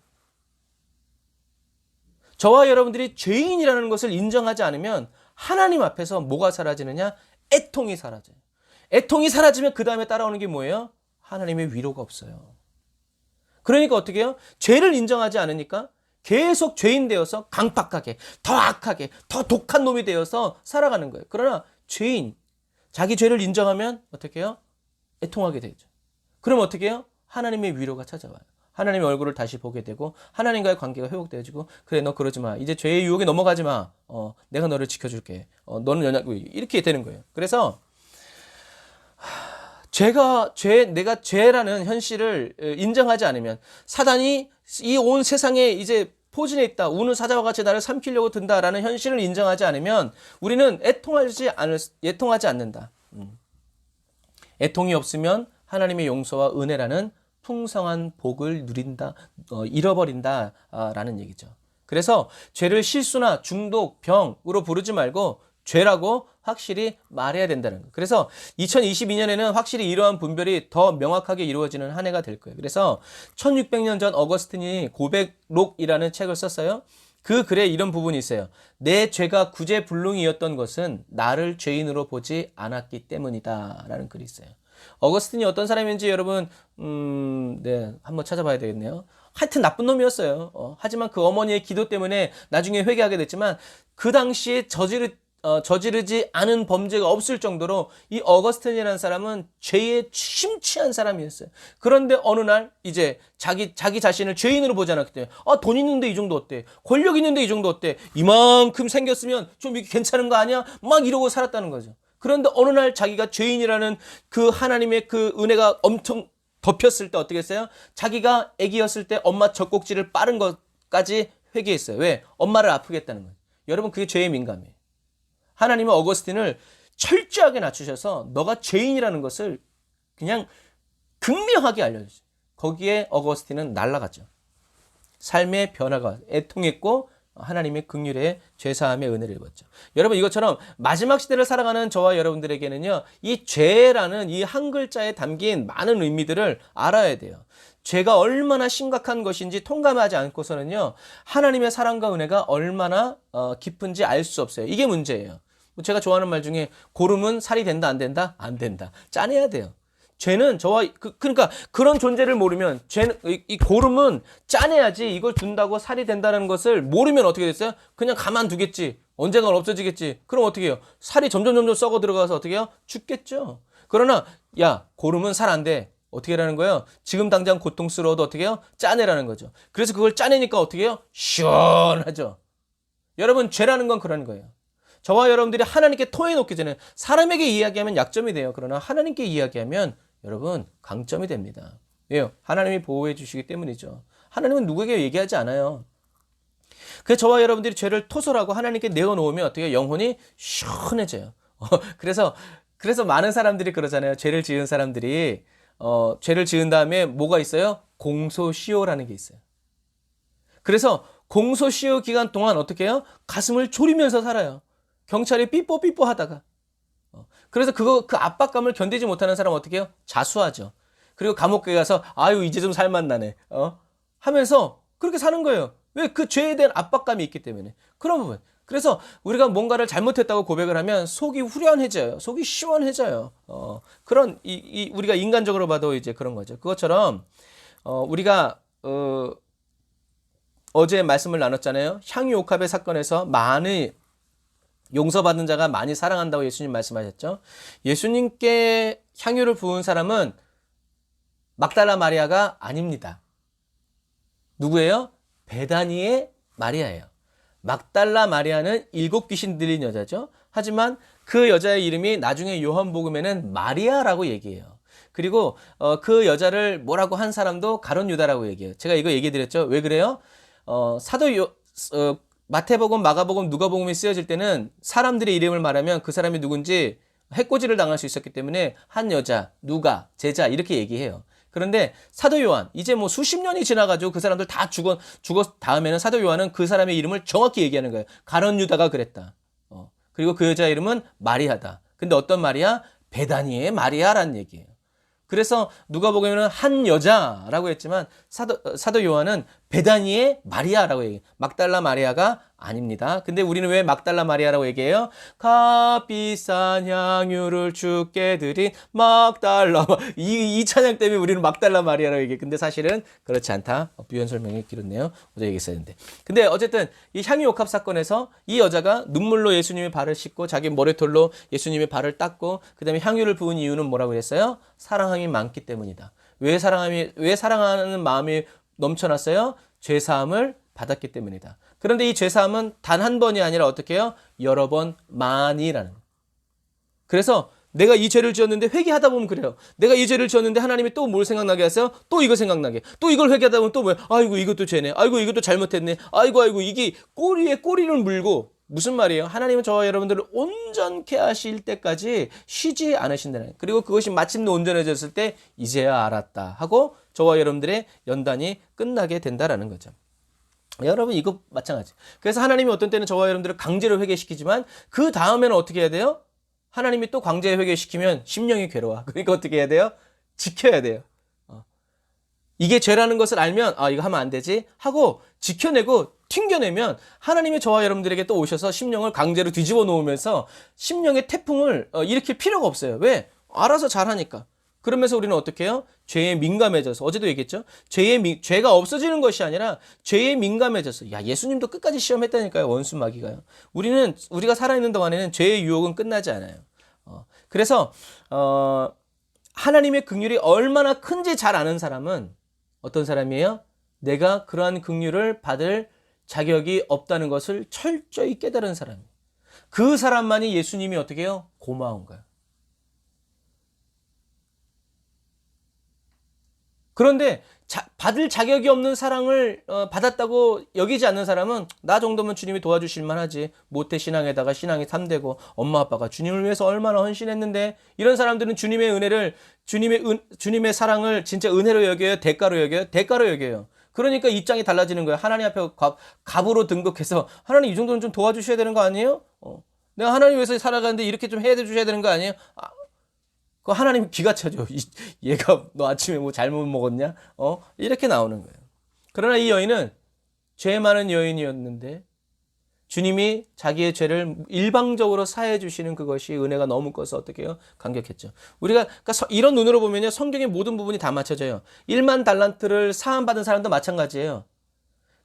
저와 여러분들이 죄인이라는 것을 인정하지 않으면 하나님 앞에서 뭐가 사라지느냐? 애통이 사라져요. 애통이 사라지면 그 다음에 따라오는 게 뭐예요? 하나님의 위로가 없어요. 그러니까 어떻게 해요? 죄를 인정하지 않으니까 계속 죄인 되어서 강팍하게, 더 악하게, 더 독한 놈이 되어서 살아가는 거예요. 그러나 죄인, 자기 죄를 인정하면 어떻게 해요? 애통하게 되죠. 그럼 어떻게 해요? 하나님의 위로가 찾아와요. 하나님의 얼굴을 다시 보게 되고 하나님과의 관계가 회복되어지고, 그래 너 그러지 마. 이제 죄의 유혹에 넘어가지 마. 내가 너를 지켜줄게. 너는 이렇게 되는 거예요. 그래서 내가 죄라는 현실을 인정하지 않으면, 사단이 이 온 세상에 이제 포진해 있다, 우는 사자와 같이 나를 삼키려고 든다라는 현실을 인정하지 않으면 우리는 애통하지 않는다. 애통이 없으면 하나님의 용서와 은혜라는 풍성한 복을 누린다, 잃어버린다라는 얘기죠. 그래서 죄를 실수나 중독, 병으로 부르지 말고 죄라고 확실히 말해야 된다는 거예요. 그래서 2022년에는 확실히 이러한 분별이 더 명확하게 이루어지는 한 해가 될 거예요. 그래서 1600년 전 어거스틴이 고백록이라는 책을 썼어요. 그 글에 이런 부분이 있어요. 내 죄가 구제불능이었던 것은 나를 죄인으로 보지 않았기 때문이다 라는 글이 있어요. 어거스틴이 어떤 사람인지 여러분 네, 한번 찾아봐야 되겠네요. 하여튼 나쁜 놈이었어요. 하지만 그 어머니의 기도 때문에 나중에 회개하게 됐지만, 그 당시에 저지르지 않은 범죄가 없을 정도로 이 어거스틴이라는 사람은 죄에 심취한 사람이었어요. 그런데 어느 날 이제 자기 자신을 죄인으로 보지 않았기 때문에, 돈 있는데 이 정도 어때? 권력 있는데 이 정도 어때? 이만큼 생겼으면 좀 이게 괜찮은 거 아니야? 막 이러고 살았다는 거죠. 그런데 어느 날 자기가 죄인이라는 그 하나님의 그 은혜가 엄청 덮였을 때 어떻게 했어요? 자기가 아기였을 때 엄마 젖꼭지를 빠른 것까지 회개했어요. 왜? 엄마를 아프게 했다는 거예요. 여러분, 그게 죄에 민감해요. 하나님은 어거스틴을 철저하게 낮추셔서 너가 죄인이라는 것을 그냥 극명하게 알려주세요. 거기에 어거스틴은 날아갔죠. 삶의 변화가 애통했고 하나님의 긍휼의 죄사함의 은혜를 입었죠. 여러분, 이것처럼 마지막 시대를 살아가는 저와 여러분들에게는요, 이 죄라는 이 한 글자에 담긴 많은 의미들을 알아야 돼요. 죄가 얼마나 심각한 것인지 통감하지 않고서는요, 하나님의 사랑과 은혜가 얼마나 깊은지 알 수 없어요. 이게 문제예요. 제가 좋아하는 말 중에, 고름은 살이 된다 안 된다? 안 된다. 짜내야 돼요. 죄는 그러니까 그런 존재를 모르면, 이 고름은 짜내야지, 이걸 둔다고 살이 된다는 것을 모르면 어떻게 됐어요? 그냥 가만두겠지. 언젠간 없어지겠지. 그럼 어떻게 해요? 살이 점점 썩어 들어가서 어떻게 해요? 죽겠죠. 그러나 야, 고름은 살 안 돼. 어떻게 하라는 거예요? 지금 당장 고통스러워도 어떻게 해요? 짜내라는 거죠. 그래서 그걸 짜내니까 어떻게 해요? 시원하죠. 여러분, 죄라는 건 그런 거예요. 저와 여러분들이 하나님께 토해놓기 전에, 사람에게 이야기하면 약점이 돼요. 그러나 하나님께 이야기하면 여러분 강점이 됩니다. 왜요? 하나님이 보호해 주시기 때문이죠. 하나님은 누구에게 얘기하지 않아요. 그래서 저와 여러분들이 죄를 토설하고 하나님께 내어놓으면 어떻게 해요? 영혼이 시원해져요. 그래서 많은 사람들이 그러잖아요. 죄를 지은 사람들이 죄를 지은 다음에 뭐가 있어요? 공소시효라는 게 있어요. 그래서 공소시효 기간 동안 어떻게 해요? 가슴을 졸이면서 살아요. 경찰이 삐뽀삐뽀 하다가. 그래서 그 압박감을 견디지 못하는 사람은 어떻게 해요? 자수하죠. 그리고 감옥에 가서 아유 이제 좀 살맛나네 하면서 그렇게 사는 거예요. 왜? 그 죄에 대한 압박감이 있기 때문에. 그런 부분. 그래서 우리가 뭔가를 잘못했다고 고백을 하면 속이 후련해져요. 속이 시원해져요. 그런 우리가 인간적으로 봐도 이제 그런 거죠. 그것처럼 우리가 어제 말씀을 나눴잖아요. 향유옥합의 사건에서 많이 용서받는 자가 많이 사랑한다고 예수님 말씀하셨죠. 예수님께 향유를 부은 사람은 막달라 마리아가 아닙니다. 누구예요? 베다니의 마리아예요. 막달라 마리아는 7 귀신 들린 여자죠. 하지만 그 여자의 이름이 나중에 요한복음에는 마리아라고 얘기해요. 그리고 그 여자를 뭐라고 한 사람도 가룟 유다라고 얘기해요. 제가 이거 얘기해 드렸죠. 왜 그래요? 마태복음, 마가복음, 누가복음이 쓰여질 때는 사람들의 이름을 말하면 그 사람이 누군지 해코지를 당할 수 있었기 때문에 한 여자, 누가, 제자 이렇게 얘기해요. 그런데 사도 요한, 이제 뭐 수십 년이 지나가지고 그 사람들 다 죽었 다음에는 사도 요한은 그 사람의 이름을 정확히 얘기하는 거예요. 가룟 유다가 그랬다. 그리고 그 여자 이름은 마리아다. 근데 어떤 마리아? 베다니의 마리아라는 얘기예요. 그래서 누가복음에는 한 여자라고 했지만 사도 요한은 베다니의 마리아라고 얘기해요. 막달라 마리아가 아닙니다. 근데 우리는 왜 막달라 마리아라고 얘기해요? 값비싼 향유를 주께 드린 막달라. 이 찬양 때문에 우리는 막달라 마리아라고 얘기해요. 근데 사실은 그렇지 않다. 부연 설명이 길었네요. 어제 얘기했어야 했는데. 근데 어쨌든 이 향유 옥합 사건에서 이 여자가 눈물로 예수님의 발을 씻고 자기 머리털로 예수님의 발을 닦고 그 다음에 향유를 부은 이유는 뭐라고 그랬어요? 사랑함이 많기 때문이다. 왜 사랑하는 마음이 넘쳐났어요? 죄사함을 받았기 때문이다. 그런데 이 죄사함은 단 한 번이 아니라 어떻게 해요? 여러 번 많이라는. 그래서 내가 이 죄를 지었는데 회개하다 보면 그래요. 내가 이 죄를 지었는데 하나님이 또 뭘 생각나게 하세요? 또 이거 생각나게. 또 이걸 회개하다 보면 또 뭐야? 아이고 이것도 죄네. 아이고 이것도 잘못했네. 아이고 이게 꼬리에 꼬리를 물고 무슨 말이에요? 하나님은 저와 여러분들을 온전케 하실 때까지 쉬지 않으신다는. 그리고 그것이 마침내 온전해졌을 때 이제야 알았다 하고 저와 여러분들의 연단이 끝나게 된다라는 거죠. 여러분 이거 마찬가지. 그래서 하나님이 어떤 때는 저와 여러분들을 강제로 회개시키지만 그 다음에는 어떻게 해야 돼요? 하나님이 또 강제 회개시키면 심령이 괴로워. 그러니까 어떻게 해야 돼요? 지켜야 돼요. 이게 죄라는 것을 알면 이거 하면 안 되지 하고 지켜내고 튕겨내면 하나님이 저와 여러분들에게 또 오셔서 심령을 강제로 뒤집어 놓으면서 심령의 태풍을 일으킬 필요가 없어요. 왜? 알아서 잘하니까. 그러면서 우리는 어떻게 해요? 죄에 민감해져서, 어제도 얘기했죠? 죄가 없어지는 것이 아니라 죄에 민감해져서, 예수님도 끝까지 시험했다니까요, 원수 마귀가요. 우리가 살아있는 동안에는 죄의 유혹은 끝나지 않아요. 그래서 하나님의 긍휼이 얼마나 큰지 잘 아는 사람은 어떤 사람이에요? 내가 그러한 긍휼을 받을 자격이 없다는 것을 철저히 깨달은 사람이에요. 그 사람만이 예수님이 어떻게 해요? 고마운 거예요. 그런데 받을 자격이 없는 사랑을 받았다고 여기지 않는 사람은 나 정도면 주님이 도와주실 만하지. 모태 신앙에다가 신앙이 3대고 엄마 아빠가 주님을 위해서 얼마나 헌신했는데, 이런 사람들은 주님의 은혜를 주님의 사랑을 진짜 은혜로 여겨요? 대가로 여겨요? 대가로 여겨요. 그러니까 입장이 달라지는 거예요. 하나님 앞에 갑으로 등극해서 하나님 이 정도는 좀 도와주셔야 되는 거 아니에요? 내가 하나님 위해서 살아가는데 이렇게 좀 해주셔야 되는 거 아니에요? 그 하나님 기가 차죠. 얘가 너 아침에 뭐 잘못 먹었냐? 이렇게 나오는 거예요. 그러나 이 여인은 죄 많은 여인이었는데 주님이 자기의 죄를 일방적으로 사해 주시는 그것이 은혜가 너무 커서 어떻게 해요? 감격했죠. 우리가 그러니까 이런 눈으로 보면요, 성경의 모든 부분이 다 맞춰져요. 1만 달란트를 사함받은 사람도 마찬가지예요.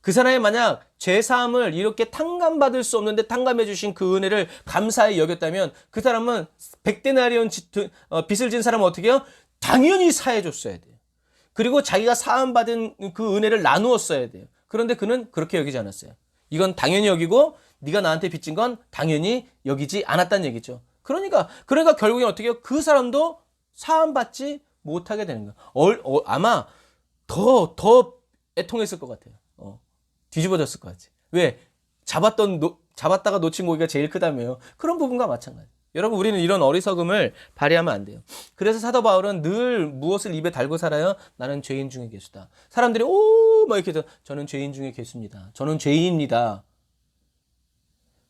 그 사람이 만약 죄사함을 이렇게 탕감받을 수 없는데 탕감해 주신 그 은혜를 감사히 여겼다면 그 사람은 100데나리온 빚을 진 사람은 어떻게 해요? 당연히 사해 줬어야 돼요. 그리고 자기가 사함받은 그 은혜를 나누었어야 돼요. 그런데 그는 그렇게 여기지 않았어요. 이건 당연히 여기고 네가 나한테 빚진 건 당연히 여기지 않았다는 얘기죠. 그러니까 결국엔 어떻게 해요? 그 사람도 사함받지 못하게 되는 거예요. 아마 더 애통했을 것 같아요. 뒤집어졌을 것 같지. 왜? 잡았다가 놓친 고기가 제일 크다며요. 그런 부분과 마찬가지. 여러분, 우리는 이런 어리석음을 발휘하면 안 돼요. 그래서 사도 바울은 늘 무엇을 입에 달고 살아요? 나는 죄인 중에 괴수다. 사람들이 막 이렇게 해서 저는 죄인 중에 괴수입니다. 저는 죄인입니다.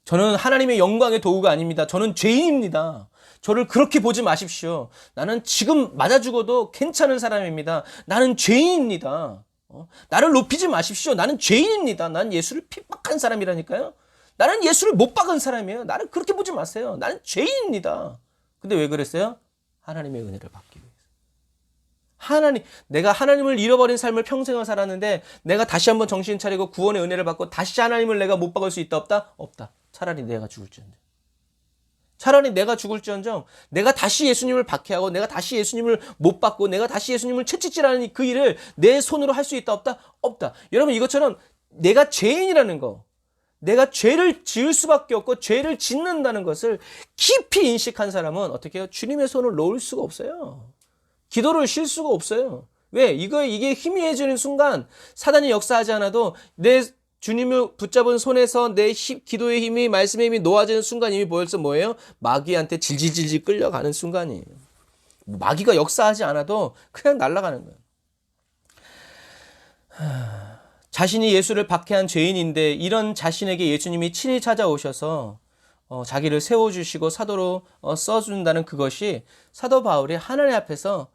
저는 하나님의 영광의 도구가 아닙니다. 저는 죄인입니다. 저를 그렇게 보지 마십시오. 나는 지금 맞아 죽어도 괜찮은 사람입니다. 나는 죄인입니다. 나를 높이지 마십시오. 나는 죄인입니다. 난 예수를 핍박한 사람이라니까요. 나는 예수를 못 박은 사람이에요. 나를 그렇게 보지 마세요. 나는 죄인입니다. 근데 왜 그랬어요? 하나님의 은혜를 받기 위해서. 내가 하나님을 잃어버린 삶을 평생을 살았는데 내가 다시 한번 정신 차리고 구원의 은혜를 받고 다시 하나님을 내가 못 박을 수 있다 없다? 없다. 차라리 내가 죽을지언정. 내가 다시 예수님을 박해하고 내가 다시 예수님을 못 받고 내가 다시 예수님을 채찍질하는 그 일을 내 손으로 할 수 있다 없다? 없다. 여러분, 이것처럼 내가 죄인이라는 거, 내가 죄를 지을 수밖에 없고 죄를 짓는다는 것을 깊이 인식한 사람은 어떻게 해요? 주님의 손을 놓을 수가 없어요. 기도를 쉴 수가 없어요. 왜? 이게 희미해지는 순간 사단이 역사하지 않아도 내 주님을 붙잡은 손에서 내 기도의 힘이, 말씀의 힘이 놓아지는 순간 이미 벌써 뭐예요? 마귀한테 질질질질 끌려가는 순간이에요. 마귀가 역사하지 않아도 그냥 날아가는 거예요. 자신이 예수를 박해한 죄인인데 이런 자신에게 예수님이 친히 찾아오셔서 자기를 세워주시고 사도로 써준다는 그것이 사도 바울이 하나님 앞에서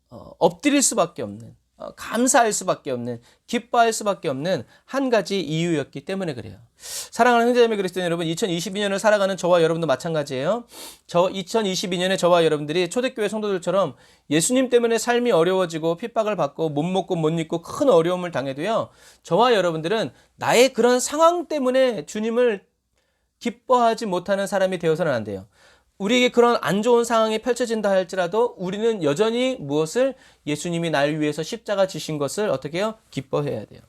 엎드릴 수밖에 없는, 감사할 수밖에 없는, 기뻐할 수밖에 없는 한 가지 이유였기 때문에 그래요. 사랑하는 형제자매 그리스도인 여러분, 2022년을 살아가는 저와 여러분도 마찬가지예요. 2022년에 저와 여러분들이 초대교회 성도들처럼 예수님 때문에 삶이 어려워지고 핍박을 받고 못 먹고 못 입고 큰 어려움을 당해도요, 저와 여러분들은 나의 그런 상황 때문에 주님을 기뻐하지 못하는 사람이 되어서는 안 돼요. 우리에게 그런 안 좋은 상황이 펼쳐진다 할지라도 우리는 여전히 무엇을, 예수님이 날 위해서 십자가 지신 것을 어떻게 해요? 기뻐해야 돼요.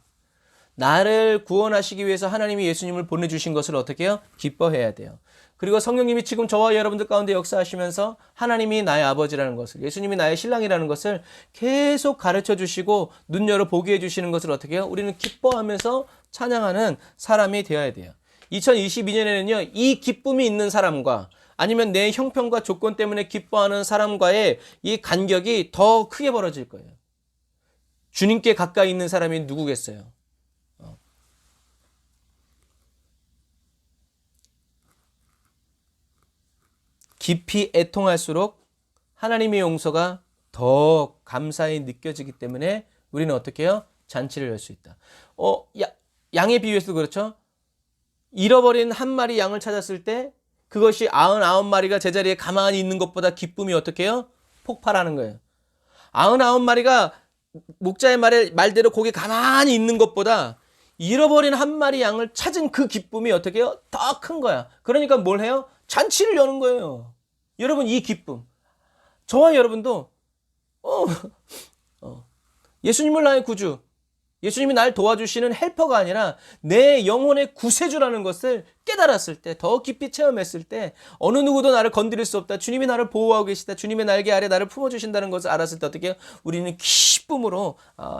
나를 구원하시기 위해서 하나님이 예수님을 보내주신 것을 어떻게 해요? 기뻐해야 돼요. 그리고 성령님이 지금 저와 여러분들 가운데 역사하시면서 하나님이 나의 아버지라는 것을, 예수님이 나의 신랑이라는 것을 계속 가르쳐 주시고 눈 열어 보게 해주시는 것을 어떻게 해요? 우리는 기뻐하면서 찬양하는 사람이 되어야 돼요. 2022년에는요, 이 기쁨이 있는 사람과 아니면 내 형편과 조건 때문에 기뻐하는 사람과의 이 간격이 더 크게 벌어질 거예요. 주님께 가까이 있는 사람이 누구겠어요? 깊이 애통할수록 하나님의 용서가 더 감사히 느껴지기 때문에 우리는 어떻게 해요? 잔치를 열 수 있다. 양의 비유에서도 그렇죠? 잃어버린 한 마리 양을 찾았을 때 그것이 99마리가 제자리에 가만히 있는 것보다 기쁨이 어떻게 해요? 폭발하는 거예요. 99마리가 목자의 말대로 거기 가만히 있는 것보다 잃어버린 한 마리 양을 찾은 그 기쁨이 어떻게 해요? 더 큰 거야. 그러니까 뭘 해요? 잔치를 여는 거예요. 여러분, 이 기쁨. 저와 여러분도 예수님을 나의 구주, 예수님이 날 도와주시는 헬퍼가 아니라 내 영혼의 구세주라는 것을 깨달았을 때, 더 깊이 체험했을 때, 어느 누구도 나를 건드릴 수 없다, 주님이 나를 보호하고 계시다, 주님의 날개 아래 나를 품어주신다는 것을 알았을 때 어떻게 해요? 우리는 기쁨으로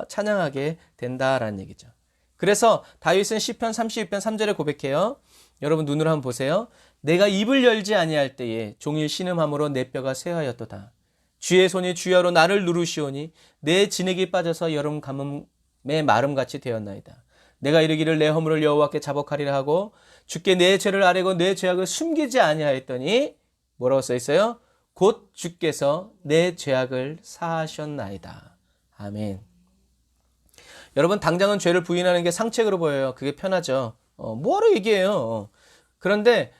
찬양하게 된다라는 얘기죠. 그래서 다윗은 시편 32편 3절에 고백해요. 여러분 눈으로 한번 보세요. 내가 입을 열지 아니할 때에 종일 신음함으로 내 뼈가 쇠하였도다. 주의 손이 주야로 나를 누르시오니 내 진액이 빠져서 여름 가뭄의 마름같이 되었나이다. 내가 이르기를 내 허물을 여호와께 자복하리라 하고 주께 내 죄를 아뢰고 내 죄악을 숨기지 아니하였더니 뭐라고 써 있어요? 곧 주께서 내 죄악을 사하셨나이다. 아멘. 여러분, 당장은 죄를 부인하는 게 상책으로 보여요. 그게 편하죠. 뭐하러 얘기해요. 그런데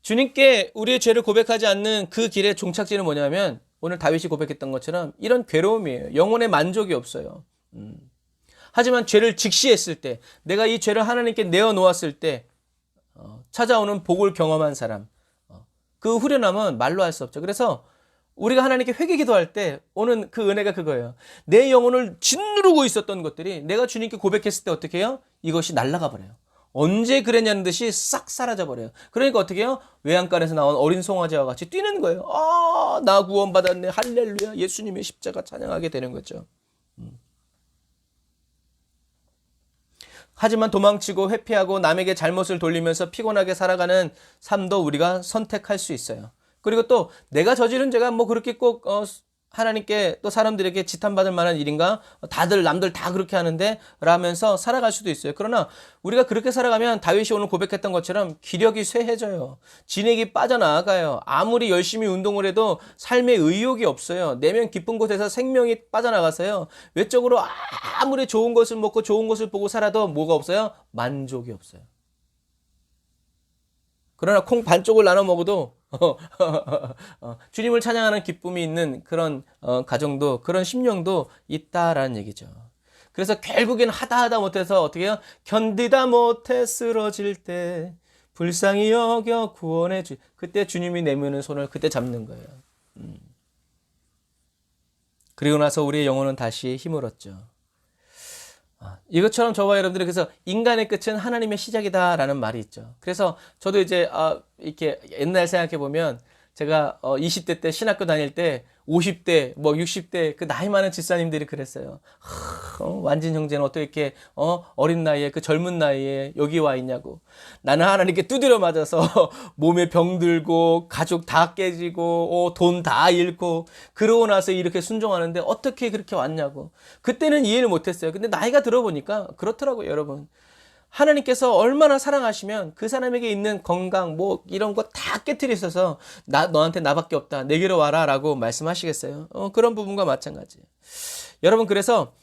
주님께 우리의 죄를 고백하지 않는 그 길의 종착지는 뭐냐면 오늘 다윗이 고백했던 것처럼 이런 괴로움이에요. 영혼의 만족이 없어요. 하지만 죄를 직시했을 때, 내가 이 죄를 하나님께 내어놓았을 때 찾아오는 복을 경험한 사람, 그 후련함은 말로 할 수 없죠. 그래서 우리가 하나님께 회개 기도할 때 오는 그 은혜가 그거예요. 내 영혼을 짓누르고 있었던 것들이 내가 주님께 고백했을 때 어떻게 해요? 이것이 날아가 버려요. 언제 그랬냐는 듯이 싹 사라져 버려요. 그러니까 어떻게 해요? 외양간에서 나온 어린 송아지와 같이 뛰는 거예요. 나 구원받았네. 할렐루야. 예수님의 십자가 찬양하게 되는 거죠. 하지만 도망치고 회피하고 남에게 잘못을 돌리면서 피곤하게 살아가는 삶도 우리가 선택할 수 있어요. 그리고 또 내가 저지른 죄가 뭐 그렇게 꼭 하나님께 또 사람들에게 지탄받을 만한 일인가? 다들 남들 다 그렇게 하는데 라면서 살아갈 수도 있어요. 그러나 우리가 그렇게 살아가면 다윗이 오늘 고백했던 것처럼 기력이 쇠해져요. 진액이 빠져나가요. 아무리 열심히 운동을 해도 삶에 의욕이 없어요. 내면 깊은 곳에서 생명이 빠져나가서요. 외적으로 아무리 좋은 것을 먹고 좋은 것을 보고 살아도 뭐가 없어요? 만족이 없어요. 그러나 콩 반쪽을 나눠 먹어도 주님을 찬양하는 기쁨이 있는 그런 가정도, 그런 심령도 있다라는 얘기죠. 그래서 결국엔 하다 못해서 어떻게 해요? 견디다 못해 쓰러질 때 불쌍히 여겨 구원해 주. 그때 주님이 내미는 손을 그때 잡는 거예요. 그리고 나서 우리의 영혼은 다시 힘을 얻죠. 이것처럼 저와 여러분들이 그래서 인간의 끝은 하나님의 시작이다라는 말이 있죠. 그래서 저도 이제 이렇게 옛날 생각해 보면 제가 20대 때 신학교 다닐 때 50대 뭐 60대 그 나이 많은 집사님들이 그랬어요. 완진 형제는 어떻게 이렇게 어린 나이에 그 젊은 나이에 여기 와 있냐고. 나는 하나님께 두드려 맞아서 몸에 병들고 가족 다 깨지고 돈 다 잃고 그러고 나서 이렇게 순종하는데 어떻게 그렇게 왔냐고. 그때는 이해를 못했어요. 근데 나이가 들어보니까 그렇더라고요, 여러분. 하나님께서 얼마나 사랑하시면 그 사람에게 있는 건강 뭐 이런 거 다 깨트리셔서 너한테 나밖에 없다 내게로 와라 라고 말씀하시겠어요? 그런 부분과 마찬가지. 여러분 그래서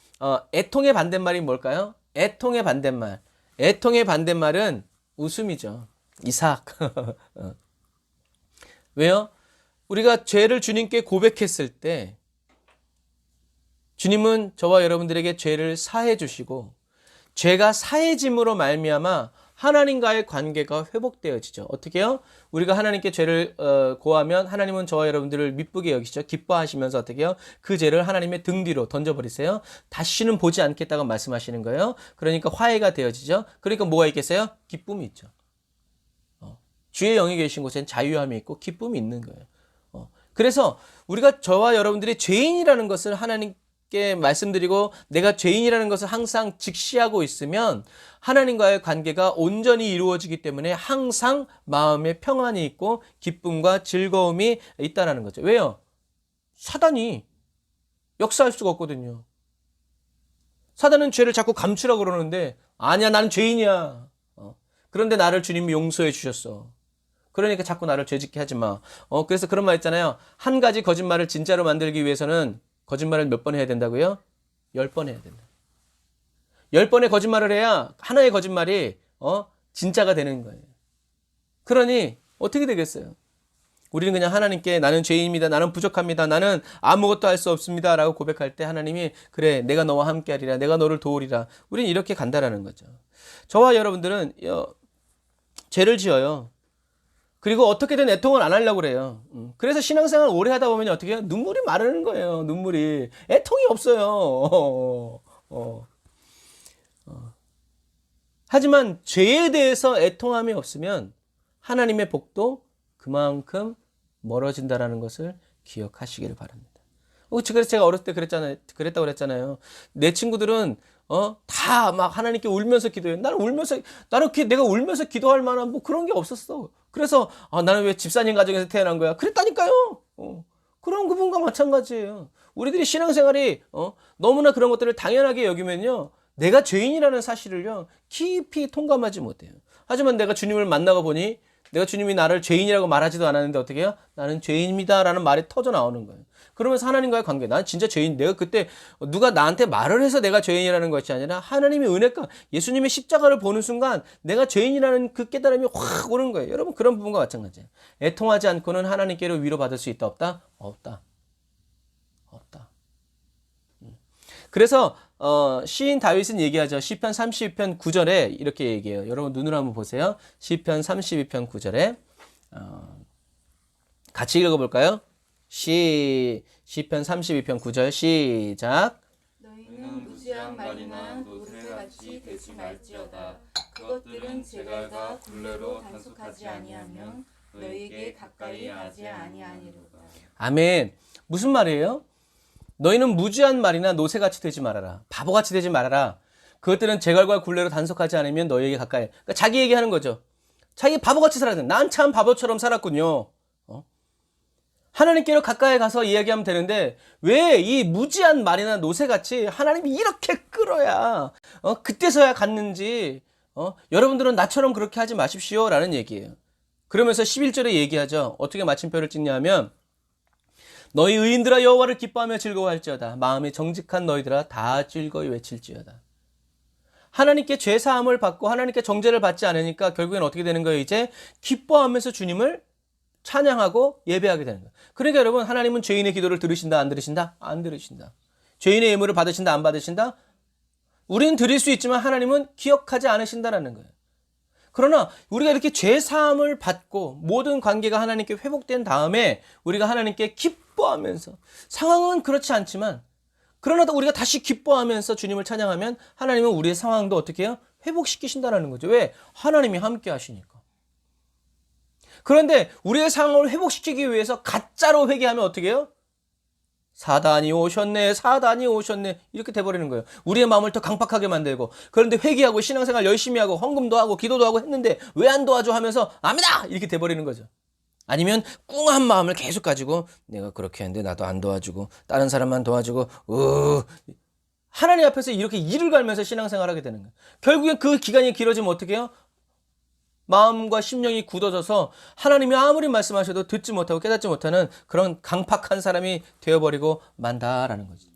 애통의 반대말이 뭘까요? 애통의 반대말. 애통의 반대말은 웃음이죠. 이삭. 왜요? 우리가 죄를 주님께 고백했을 때 주님은 저와 여러분들에게 죄를 사해 주시고 죄가 사해짐으로 말미암아 하나님과의 관계가 회복되어지죠. 어떻게요? 우리가 하나님께 죄를 고하면 하나님은 저와 여러분들을 미쁘게 여기시죠. 기뻐하시면서 어떻게요? 그 죄를 하나님의 등 뒤로 던져버리세요. 다시는 보지 않겠다고 말씀하시는 거예요. 그러니까 화해가 되어지죠. 그러니까 뭐가 있겠어요? 기쁨이 있죠. 주의 영이 계신 곳엔 자유함이 있고 기쁨이 있는 거예요. 그래서 우리가 저와 여러분들이 죄인이라는 것을 하나님께 말씀드리고 내가 죄인이라는 것을 항상 직시하고 있으면 하나님과의 관계가 온전히 이루어지기 때문에 항상 마음에 평안이 있고 기쁨과 즐거움이 있다는 거죠. 왜요? 사단이 역사할 수가 없거든요. 사단은 죄를 자꾸 감추라고 그러는데 아니야 나는 죄인이야. 그런데 나를 주님이 용서해 주셨어. 그러니까 자꾸 나를 죄짓게 하지 마. 그래서 그런 말 있잖아요. 한 가지 거짓말을 진짜로 만들기 위해서는 거짓말을 몇 번 해야 된다고요? 10번 해야 된다. 10번의 거짓말을 해야 하나의 거짓말이 진짜가 되는 거예요. 그러니 어떻게 되겠어요? 우리는 그냥 하나님께 나는 죄인입니다. 나는 부족합니다. 나는 아무것도 할 수 없습니다. 라고 고백할 때 하나님이 그래 내가 너와 함께 하리라. 내가 너를 도우리라. 우리는 이렇게 간다라는 거죠. 저와 여러분들은 죄를 지어요. 그리고 어떻게든 애통을 안 하려고 그래요. 그래서 신앙생활 오래 하다 보면 어떻게 해요? 눈물이 마르는 거예요. 눈물이. 애통이 없어요. 하지만 죄에 대해서 애통함이 없으면 하나님의 복도 그만큼 멀어진다라는 것을 기억하시기를 바랍니다. 그래서 제가 어렸을 때 그랬다고 그랬잖아요. 내 친구들은 다 막 하나님께 울면서 기도해요. 내가 울면서 기도할 만한 뭐 그런 게 없었어. 그래서 나는 왜 집사님 가정에서 태어난 거야? 그랬다니까요. 그런 부분과 마찬가지예요. 우리들이 신앙생활이 너무나 그런 것들을 당연하게 여기면요. 내가 죄인이라는 사실을요. 깊이 통감하지 못해요. 하지만 내가 주님을 만나고 보니 내가 주님이 나를 죄인이라고 말하지도 않았는데 어떻게 해요? 나는 죄인입니다 라는 말이 터져 나오는 거예요. 그러면서 하나님과의 관계, 난 진짜 죄인, 내가 그때 누가 나한테 말을 해서 내가 죄인이라는 것이 아니라 하나님의 은혜가, 예수님의 십자가를 보는 순간 내가 죄인이라는 그 깨달음이 확 오는 거예요. 여러분 그런 부분과 마찬가지예요. 애통하지 않고는 하나님께로 위로받을 수 있다 없다? 없다. 그래서 시인 다윗은 얘기하죠. 시편 32편 9절에 이렇게 얘기해요. 여러분 눈으로 한번 보세요. 시편 32편 9절에 같이 읽어볼까요? 시편 32편 9절 시작. 너희는 무지한 말이나 노새같이 되지 말지어다. 그것들은 제갈과 굴레로 단속하지 아니하면 너희에게 가까이 하지 아니하니로다. 아멘. 무슨 말이에요? 너희는 무지한 말이나 노새같이 되지 말아라. 바보같이 되지 말아라. 그것들은 제갈과 굴레로 단속하지 않으면 너희에게 가까이. 그러니까 자기 얘기하는 거죠. 자기 바보같이 살아야 돼. 난 참 바보처럼 살았군요. 하나님께로 가까이 가서 이야기하면 되는데 왜 이 무지한 말이나 노새같이 하나님이 이렇게 끌어야 그때서야 갔는지 여러분들은 나처럼 그렇게 하지 마십시오 라는 얘기예요. 그러면서 11절에 얘기하죠. 어떻게 마침표를 찍냐면 너희 의인들아 여호와를 기뻐하며 즐거워할지어다. 마음이 정직한 너희들아 다 즐거이 외칠지어다. 하나님께 죄사함을 받고 하나님께 정죄를 받지 않으니까 결국엔 어떻게 되는 거예요? 이제 기뻐하면서 주님을 찬양하고 예배하게 되는 거예요. 그러니까 여러분 하나님은 죄인의 기도를 들으신다 안 들으신다? 안 들으신다. 죄인의 예물을 받으신다 안 받으신다? 우리는 드릴 수 있지만 하나님은 기억하지 않으신다라는 거예요. 그러나 우리가 이렇게 죄사함을 받고 모든 관계가 하나님께 회복된 다음에 우리가 하나님께 기뻐하면서 상황은 그렇지 않지만 그러나 우리가 다시 기뻐하면서 주님을 찬양하면 하나님은 우리의 상황도 어떻게 해요? 회복시키신다는 거죠. 왜? 하나님이 함께 하시니까. 그런데 우리의 상황을 회복시키기 위해서 가짜로 회개하면 어떻게 해요? 사단이 오셨네 이렇게 돼버리는 거예요. 우리의 마음을 더 강팍하게 만들고 그런데 회개하고 신앙생활 열심히 하고 헌금도 하고 기도도 하고 했는데 왜 안 도와줘 하면서 아니다 이렇게 돼버리는 거죠. 아니면 꿍한 마음을 계속 가지고 내가 그렇게 했는데 나도 안 도와주고 다른 사람만 도와주고 하나님 앞에서 이렇게 이를 갈면서 신앙생활하게 되는 거예요. 결국엔 그 기간이 길어지면 어떻게 해요? 마음과 심령이 굳어져서 하나님이 아무리 말씀하셔도 듣지 못하고 깨닫지 못하는 그런 강팍한 사람이 되어버리고 만다라는 거지.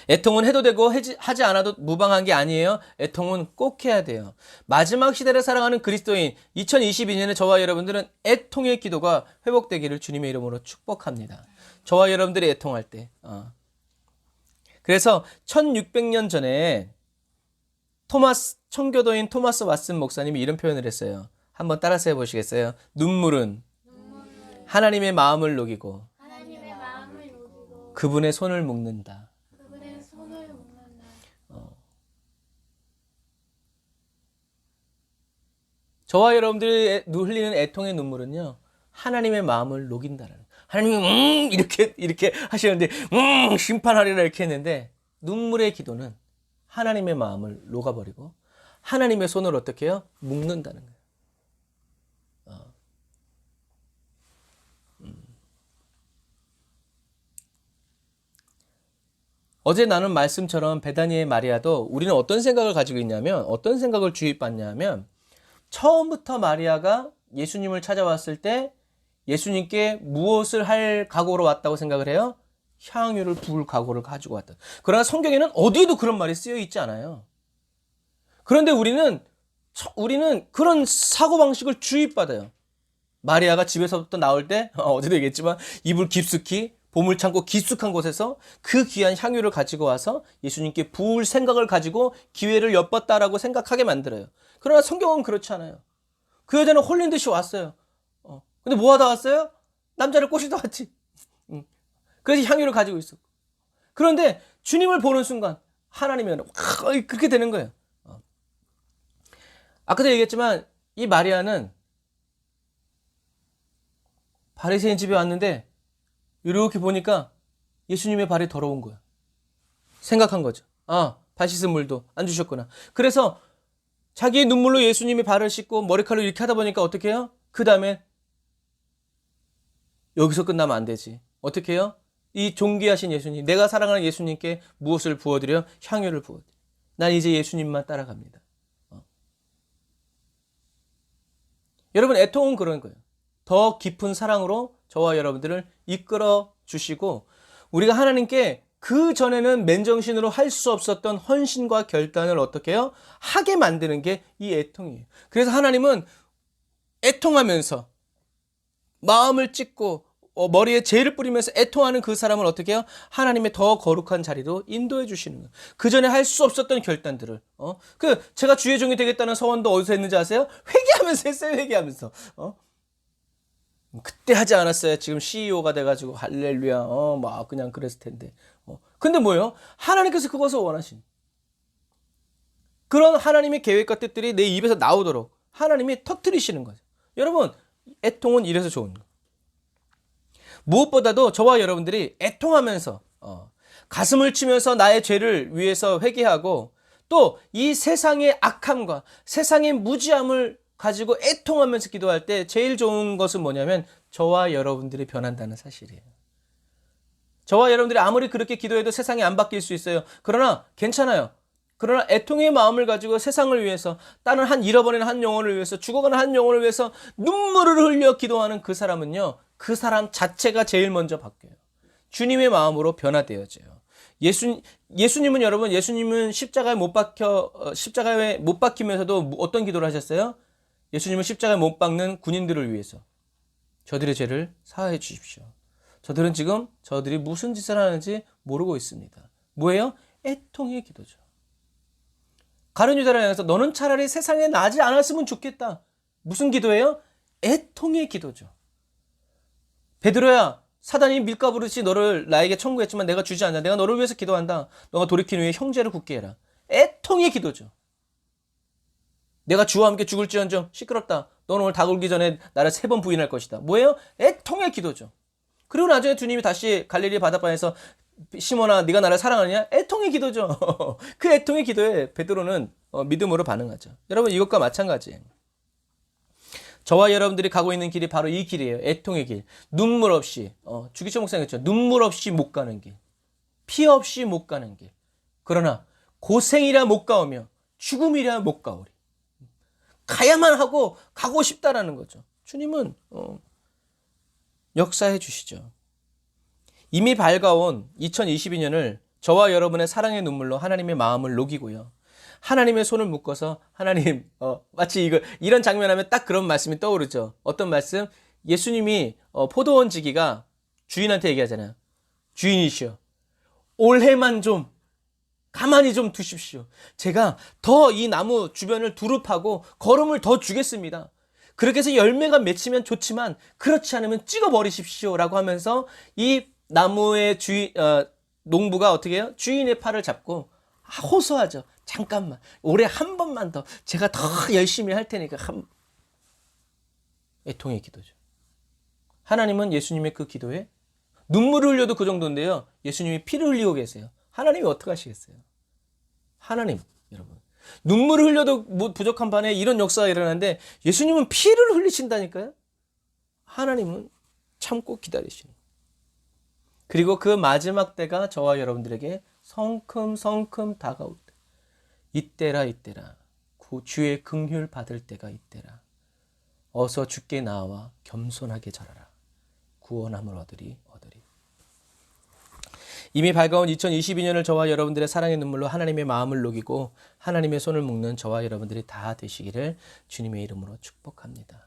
애통은 해도 되고 하지 않아도 무방한 게 아니에요. 애통은 꼭 해야 돼요. 마지막 시대를 살아가는 그리스도인 2022년에 저와 여러분들은 애통의 기도가 회복되기를 주님의 이름으로 축복합니다. 저와 여러분들이 애통할 때. 그래서 1600년 전에 청교도인 토마스 왓슨 목사님이 이런 표현을 했어요. 한번 따라서 해보시겠어요? 눈물은 하나님의 마음을 녹이고 그분의 손을 묶는다. 저와 여러분들이 흘리는 애통의 눈물은요, 하나님의 마음을 녹인다라는 거예요. 하나님이 이렇게 하시는데 심판하리라 이렇게 했는데, 눈물의 기도는 하나님의 마음을 녹아버리고 하나님의 손을 어떻게 해요? 묶는다는 거예요. 어제 나눈 말씀처럼 베다니의 마리아도 우리는 어떤 생각을 가지고 있냐면, 어떤 생각을 주입받냐면, 처음부터 마리아가 예수님을 찾아왔을 때 예수님께 무엇을 할 각오로 왔다고 생각을 해요? 향유를 부을 각오를 가지고 왔다. 그러나 성경에는 어디에도 그런 말이 쓰여 있지 않아요. 그런데 우리는 그런 사고방식을 주입받아요. 마리아가 집에서부터 나올 때, 어제도 얘기했지만, 이불 깊숙이, 보물창고 깊숙한 곳에서 그 귀한 향유를 가지고 와서 예수님께 부을 생각을 가지고 기회를 엿봤다라고 생각하게 만들어요. 그러나 성경은 그렇지 않아요. 그 여자는 홀린 듯이 왔어요. 근데 뭐 하다 왔어요? 남자를 꼬시다 왔지. 그래서 향유를 가지고 있었고. 그런데 주님을 보는 순간 하나님은 그렇게 되는 거예요. 아까도 얘기했지만 이 마리아는 바리새인 집에 왔는데 이렇게 보니까 예수님의 발이 더러운 거야. 생각한 거죠. 발 씻은 물도 안 주셨구나. 그래서 자기의 눈물로 예수님의 발을 씻고 머리칼로 이렇게 하다 보니까 어떻게 해요? 그 다음에 여기서 끝나면 안 되지. 어떻게 해요? 이 존귀하신 예수님, 내가 사랑하는 예수님께 무엇을 부어드려? 향유를 부어드려. 난 이제 예수님만 따라갑니다. 여러분, 애통은 그런 거예요. 더 깊은 사랑으로 저와 여러분들을 이끌어 주시고, 우리가 하나님께 그 전에는 맨정신으로 할 수 없었던 헌신과 결단을 어떻게 해요? 하게 만드는 게 이 애통이에요. 그래서 하나님은 애통하면서 마음을 찢고 머리에 죄를 뿌리면서 애통하는 그 사람을 어떻게 해요? 하나님의 더 거룩한 자리로 인도해 주시는 거예요. 그 전에 할 수 없었던 결단들을. 제가 주의 종이 되겠다는 서원도 어디서 했는지 아세요? 회개하면서 했어요. 회개하면서. 그때 하지 않았어요. 지금 CEO가 돼가지고 할렐루야. 막 그냥 그랬을 텐데. 근데 뭐예요? 하나님께서 그것을 원하신. 그런 하나님의 계획과 뜻들이 내 입에서 나오도록 하나님이 터뜨리시는 거죠. 여러분, 애통은 이래서 좋은 거예요. 무엇보다도 저와 여러분들이 애통하면서 가슴을 치면서 나의 죄를 위해서 회개하고 또 이 세상의 악함과 세상의 무지함을 가지고 애통하면서 기도할 때 제일 좋은 것은 뭐냐면 저와 여러분들이 변한다는 사실이에요. 저와 여러분들이 아무리 그렇게 기도해도 세상이 안 바뀔 수 있어요. 그러나 괜찮아요. 그러나 애통의 마음을 가지고 세상을 위해서, 다른 한 잃어버린 한 영혼을 위해서, 죽어가는 한 영혼을 위해서 눈물을 흘려 기도하는 그 사람은요, 그 사람 자체가 제일 먼저 바뀌어요. 주님의 마음으로 변화되어져요. 예수님은 여러분, 예수님은 십자가에 못 박히면서도 어떤 기도를 하셨어요? 예수님은 십자가에 못 박는 군인들을 위해서 저들의 죄를 사하여 주십시오. 저들은 지금 저들이 무슨 짓을 하는지 모르고 있습니다. 뭐예요? 애통의 기도죠. 가룟 유다를 향해서 너는 차라리 세상에 나지 않았으면 좋겠다. 무슨 기도예요? 애통의 기도죠. 베드로야, 사단이 밀가부르듯이 너를 나에게 청구했지만 내가 주지 않는다. 내가 너를 위해서 기도한다. 너가 돌이킨 후에 형제를 굳게 해라. 애통의 기도죠. 내가 주와 함께 죽을지언정 시끄럽다. 너는 오늘 다 굴기 전에 나를 3번 부인할 것이다. 뭐예요? 애통의 기도죠. 그리고 나중에 주님이 다시 갈릴리 바닷가에서 시몬아 네가 나를 사랑하느냐? 애통의 기도죠. 그 애통의 기도에 베드로는 믿음으로 반응하죠. 여러분, 이것과 마찬가지예요. 저와 여러분들이 가고 있는 길이 바로 이 길이에요. 애통의 길. 눈물 없이, 주기철 목사님 했죠. 눈물 없이 못 가는 길. 피 없이 못 가는 길. 그러나 고생이라 못 가오며 죽음이라 못 가오리. 가야만 하고 가고 싶다라는 거죠. 주님은 역사해 주시죠. 이미 밝아온 2022년을 저와 여러분의 사랑의 눈물로 하나님의 마음을 녹이고요. 하나님의 손을 묶어서 하나님, 마치 이런 장면 하면 딱 그런 말씀이 떠오르죠. 어떤 말씀? 예수님이 포도원 지기가 주인한테 얘기하잖아요. 주인이시여, 올해만 좀 가만히 좀 두십시오. 제가 더 이 나무 주변을 두릅하고 거름을 더 주겠습니다. 그렇게 해서 열매가 맺히면 좋지만 그렇지 않으면 찍어버리십시오 라고 하면서 이 나무의 농부가 어떻게 해요? 주인의 팔을 잡고 호소하죠. 잠깐만, 올해 한 번만 더 제가 더 열심히 할 테니까 애통의 기도죠. 하나님은 예수님의 그 기도에 눈물을 흘려도 그 정도인데요. 예수님이 피를 흘리고 계세요. 하나님이 어떻게 하시겠어요? 하나님, 여러분, 눈물을 흘려도 부족한 반에 이런 역사가 일어나는데 예수님은 피를 흘리신다니까요. 하나님은 참고 기다리시는. 그리고 그 마지막 때가 저와 여러분들에게 성큼성큼 다가올 때, 이때라 주의 긍휼 받을 때가 이때라. 어서 주께 나와 겸손하게 절하라. 구원함을 얻으리. 이미 밝아온 2022년을 저와 여러분들의 사랑의 눈물로 하나님의 마음을 녹이고 하나님의 손을 묶는 저와 여러분들이 다 되시기를 주님의 이름으로 축복합니다.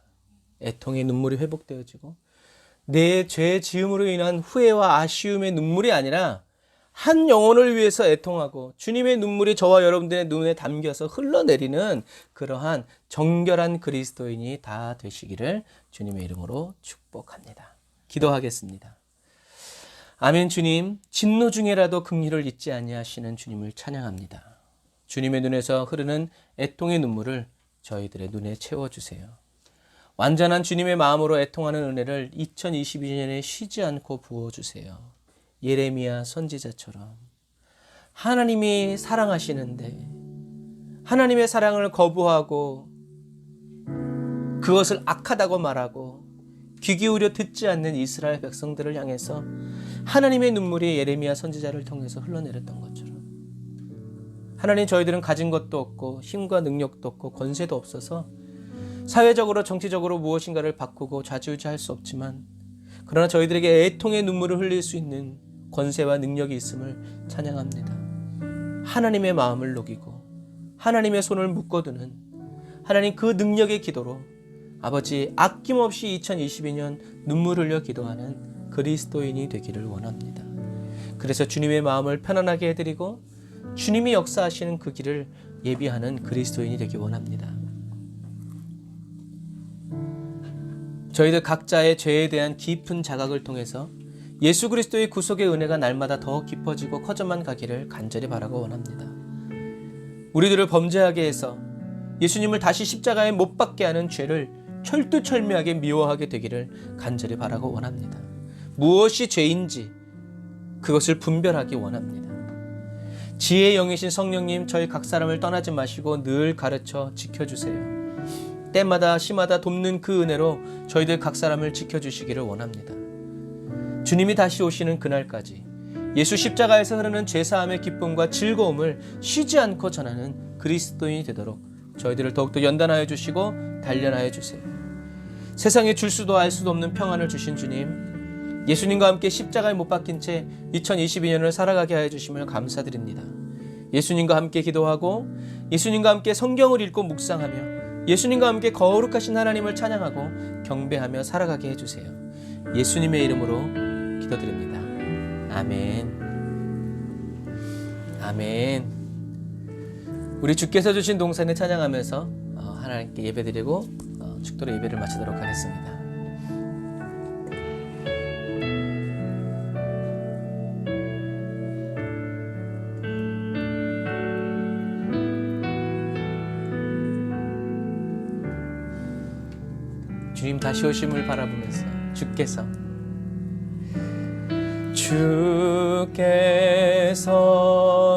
애통의 눈물이 회복되어지고 내 죄 지음으로 인한 후회와 아쉬움의 눈물이 아니라 한 영혼을 위해서 애통하고 주님의 눈물이 저와 여러분들의 눈에 담겨서 흘러내리는 그러한 정결한 그리스도인이 다 되시기를 주님의 이름으로 축복합니다. 기도하겠습니다. 아멘. 주님, 진노 중에라도 긍휼을 잊지 아니하시는 주님을 찬양합니다. 주님의 눈에서 흐르는 애통의 눈물을 저희들의 눈에 채워주세요. 완전한 주님의 마음으로 애통하는 은혜를 2022년에 쉬지 않고 부어주세요. 예레미야 선지자처럼 하나님이 사랑하시는데 하나님의 사랑을 거부하고 그것을 악하다고 말하고 귀 기울여 듣지 않는 이스라엘 백성들을 향해서 하나님의 눈물이 예레미야 선지자를 통해서 흘러내렸던 것처럼 하나님, 저희들은 가진 것도 없고 힘과 능력도 없고 권세도 없어서 사회적으로 정치적으로 무엇인가를 바꾸고 좌지우지할 수 없지만 그러나 저희들에게 애통의 눈물을 흘릴 수 있는 권세와 능력이 있음을 찬양합니다. 하나님의 마음을 녹이고 하나님의 손을 묶어두는 하나님 그 능력의 기도로 아버지 아낌없이 2022년 눈물 흘려 기도하는 그리스도인이 되기를 원합니다. 그래서 주님의 마음을 편안하게 해드리고 주님이 역사하시는 그 길을 예비하는 그리스도인이 되기 원합니다. 저희들 각자의 죄에 대한 깊은 자각을 통해서 예수 그리스도의 구속의 은혜가 날마다 더 깊어지고 커져만 가기를 간절히 바라고 원합니다. 우리들을 범죄하게 해서 예수님을 다시 십자가에 못 박게 하는 죄를 철두철미하게 미워하게 되기를 간절히 바라고 원합니다. 무엇이 죄인지 그것을 분별하기 원합니다. 지혜의 영이신 성령님, 저희 각 사람을 떠나지 마시고 늘 가르쳐 지켜주세요. 때마다 시마다 돕는 그 은혜로 저희들 각 사람을 지켜주시기를 원합니다. 주님이 다시 오시는 그날까지 예수 십자가에서 흐르는 죄사함의 기쁨과 즐거움을 쉬지 않고 전하는 그리스도인이 되도록 저희들을 더욱더 연단하여 주시고 단련하여 주세요. 세상에 줄 수도 알 수도 없는 평안을 주신 주님, 예수님과 함께 십자가에 못 박힌 채 2022년을 살아가게 하여 주심을 감사드립니다. 예수님과 함께 기도하고 예수님과 함께 성경을 읽고 묵상하며 예수님과 함께 거룩하신 하나님을 찬양하고 경배하며 살아가게 해주세요. 예수님의 이름으로 기도드립니다. 아멘. 아멘. 우리 주께서 주신 동산에 찬양하면서 하나님께 예배드리고 축도로 예배를 마치도록 하겠습니다. 주님 다시 오심을 바라보면서 주께서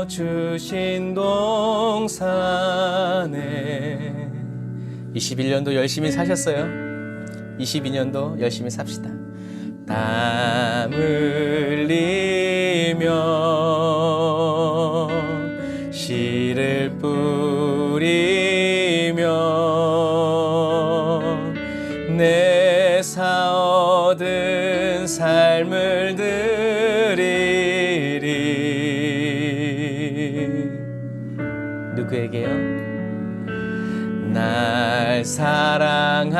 주신 동산에 21년도 열심히 사셨어요. 22년도 열심히 삽시다. 땀 흘리며 찬양을 드리리. 누구에게요? 날 사랑하시는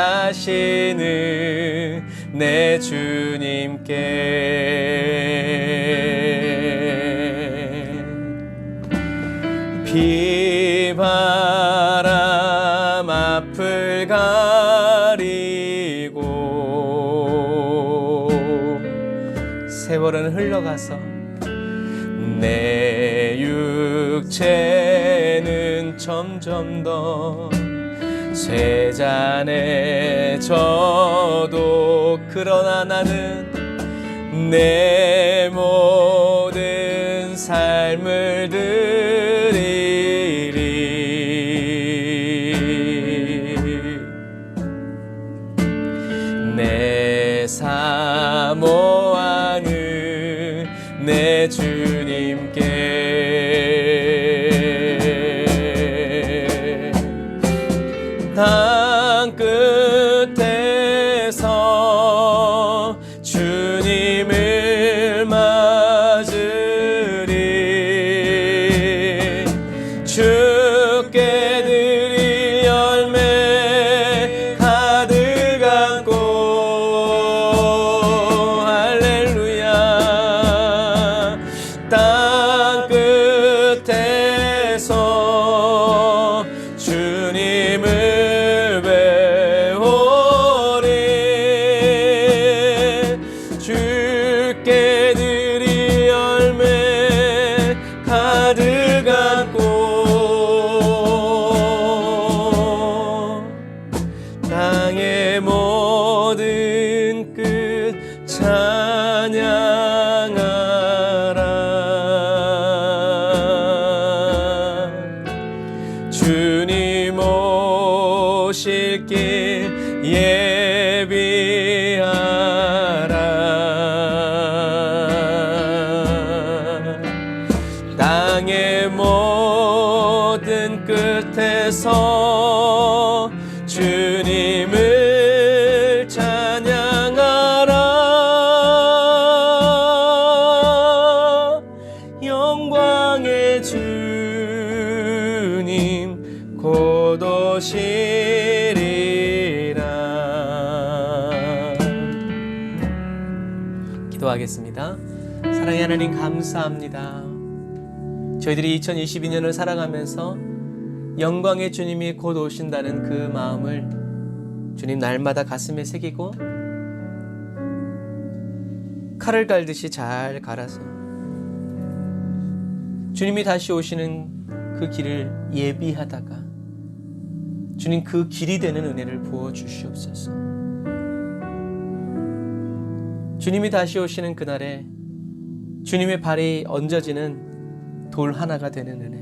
내 주님께. 비바람 앞을 가리고 세월은 흘러가서 내 육체는 점점 더 쇠잔해져도 그러나 나는 내 모든 삶을 드리리. 내 사모하는 내 주님께. 땅 끝에서 주님을 맞으리. 주께 드릴 열매 가득 안고 할렐루야. 땅 끝에서 주님을 주께 드릴 열매 가득 안고 땅의 모든 끝 찬양하라. 주님 오실 길 땅의 모든 끝에서 주님을 찬양하라. 영광의 주님 곧 오시리라. 기도하겠습니다. 사랑의 하나님, 감사합니다. 저희들이 2022년을 살아가면서 영광의 주님이 곧 오신다는 그 마음을 주님 날마다 가슴에 새기고 칼을 갈듯이 잘 갈아서 주님이 다시 오시는 그 길을 예비하다가 주님 그 길이 되는 은혜를 부어 주시옵소서. 주님이 다시 오시는 그날에 주님의 발이 얹어지는 돌 하나가 되는 은혜,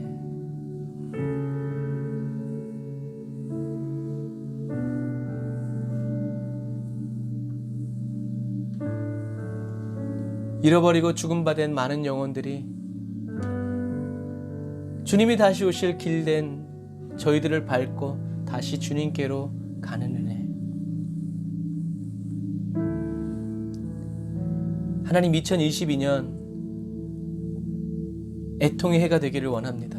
잃어버리고 죽음받은 많은 영혼들이 주님이 다시 오실 길된 저희들을 밟고 다시 주님께로 가는 은혜. 하나님, 2022년 애통의 해가 되기를 원합니다.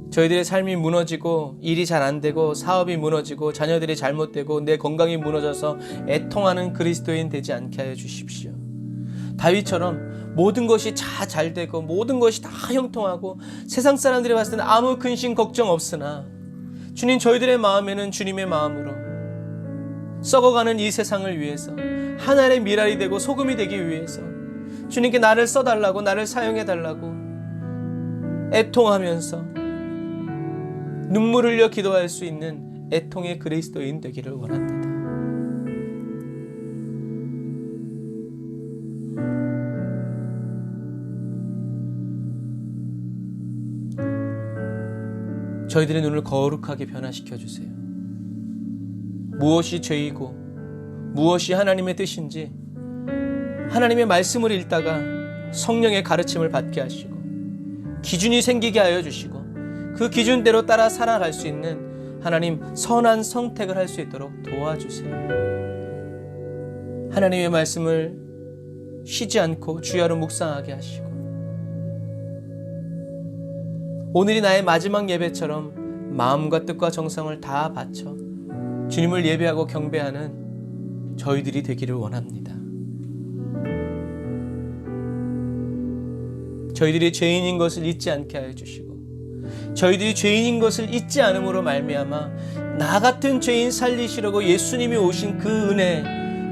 저희들의 삶이 무너지고 일이 잘 안 되고 사업이 무너지고 자녀들이 잘못되고 내 건강이 무너져서 애통하는 그리스도인 되지 않게 하여 주십시오. 다윗처럼 모든 것이 다 잘 되고 모든 것이 다 형통하고 세상 사람들이 봤을 때는 아무 근심 걱정 없으나 주님, 저희들의 마음에는 주님의 마음으로 썩어가는 이 세상을 위해서 하나의 미랄이 되고 소금이 되기 위해서 주님께 나를 써달라고, 나를 사용해달라고 애통하면서 눈물 흘려 기도할 수 있는 애통의 그리스도인 되기를 원합니다. 저희들의 눈을 거룩하게 변화시켜 주세요. 무엇이 죄이고 무엇이 하나님의 뜻인지 하나님의 말씀을 읽다가 성령의 가르침을 받게 하시고 기준이 생기게 하여 주시고 그 기준대로 따라 살아갈 수 있는 하나님 선한 선택을 할 수 있도록 도와주세요. 하나님의 말씀을 쉬지 않고 주야로 묵상하게 하시고 오늘이 나의 마지막 예배처럼 마음과 뜻과 정성을 다 바쳐 주님을 예배하고 경배하는 저희들이 되기를 원합니다. 저희들이 죄인인 것을 잊지 않게 하여 주시고 저희들이 죄인인 것을 잊지 않음으로 말미암아 나 같은 죄인 살리시려고 예수님이 오신 그 은혜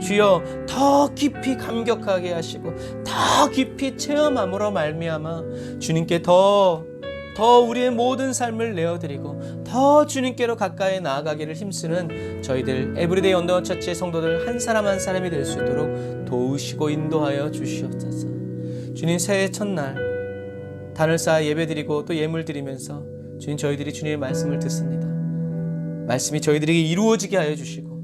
주여 더 깊이 감격하게 하시고 더 깊이 체험함으로 말미암아 주님께 더 우리의 모든 삶을 내어드리고 더 주님께로 가까이 나아가기를 힘쓰는 저희들 에브리데이 언더원 처치의 성도들 한 사람 한 사람이 될 수 있도록 도우시고 인도하여 주시옵소서. 주님 새해 첫날 단을 쌓아 예배드리고 또 예물 드리면서 주님 저희들이 주님의 말씀을 듣습니다. 말씀이 저희들에게 이루어지게 하여 주시고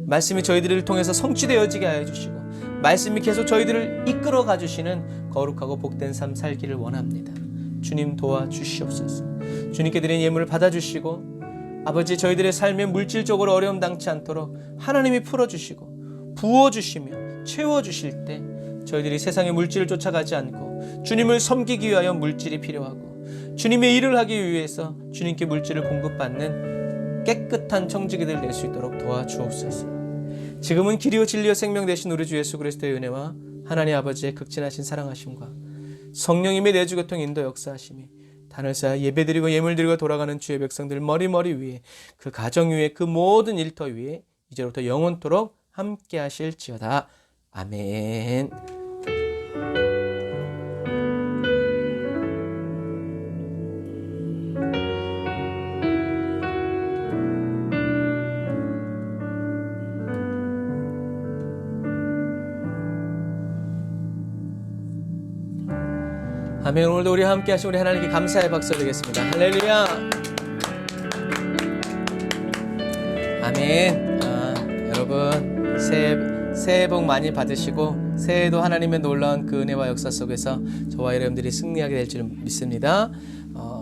말씀이 저희들을 통해서 성취되어지게 하여 주시고 말씀이 계속 저희들을 이끌어 가주시는 거룩하고 복된 삶 살기를 원합니다. 주님 도와주시옵소서. 주님께 드린 예물을 받아주시고 아버지 저희들의 삶에 물질적으로 어려움 당치 않도록 하나님이 풀어주시고 부어주시며 채워주실 때 저희들이 세상의 물질을 쫓아가지 않고 주님을 섬기기 위하여 물질이 필요하고 주님의 일을 하기 위해서 주님께 물질을 공급받는 깨끗한 청지기들 될 수 있도록 도와주옵소서. 지금은 길이요 진리요 생명 되신 우리 주 예수 그리스도의 은혜와 하나님 아버지의 극진하신 사랑하심과 성령님의 내주교통 인도 역사하심이 단을 쌓아 예배드리고 예물드리고 돌아가는 주의 백성들 머리 위에 그 가정 위에 그 모든 일터 위에 이제부터 영원토록 함께 하실지어다. 아멘. 아멘. 오늘도 우리 함께 하신 우리 하나님께 감사의 박수 드리겠습니다. 할렐루야. 아멘. 여러분 새해 복 많이 받으시고 새해도 하나님의 놀라운 그 은혜와 역사 속에서 저와 여러분들이 승리하게 될 줄 믿습니다.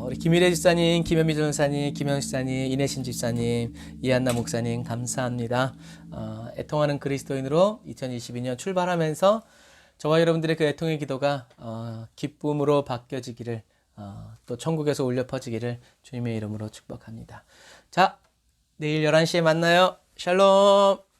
우리 김일혜 집사님, 김현미 전사님, 김영 집사님, 이내신 집사님, 이한나 목사님 감사합니다. 애통하는 그리스도인으로 2022년 출발하면서 저와 여러분들의 그 애통의 기도가 기쁨으로 바뀌어지기를 또 천국에서 울려 퍼지기를 주님의 이름으로 축복합니다. 자, 내일 11시에 만나요. 샬롬.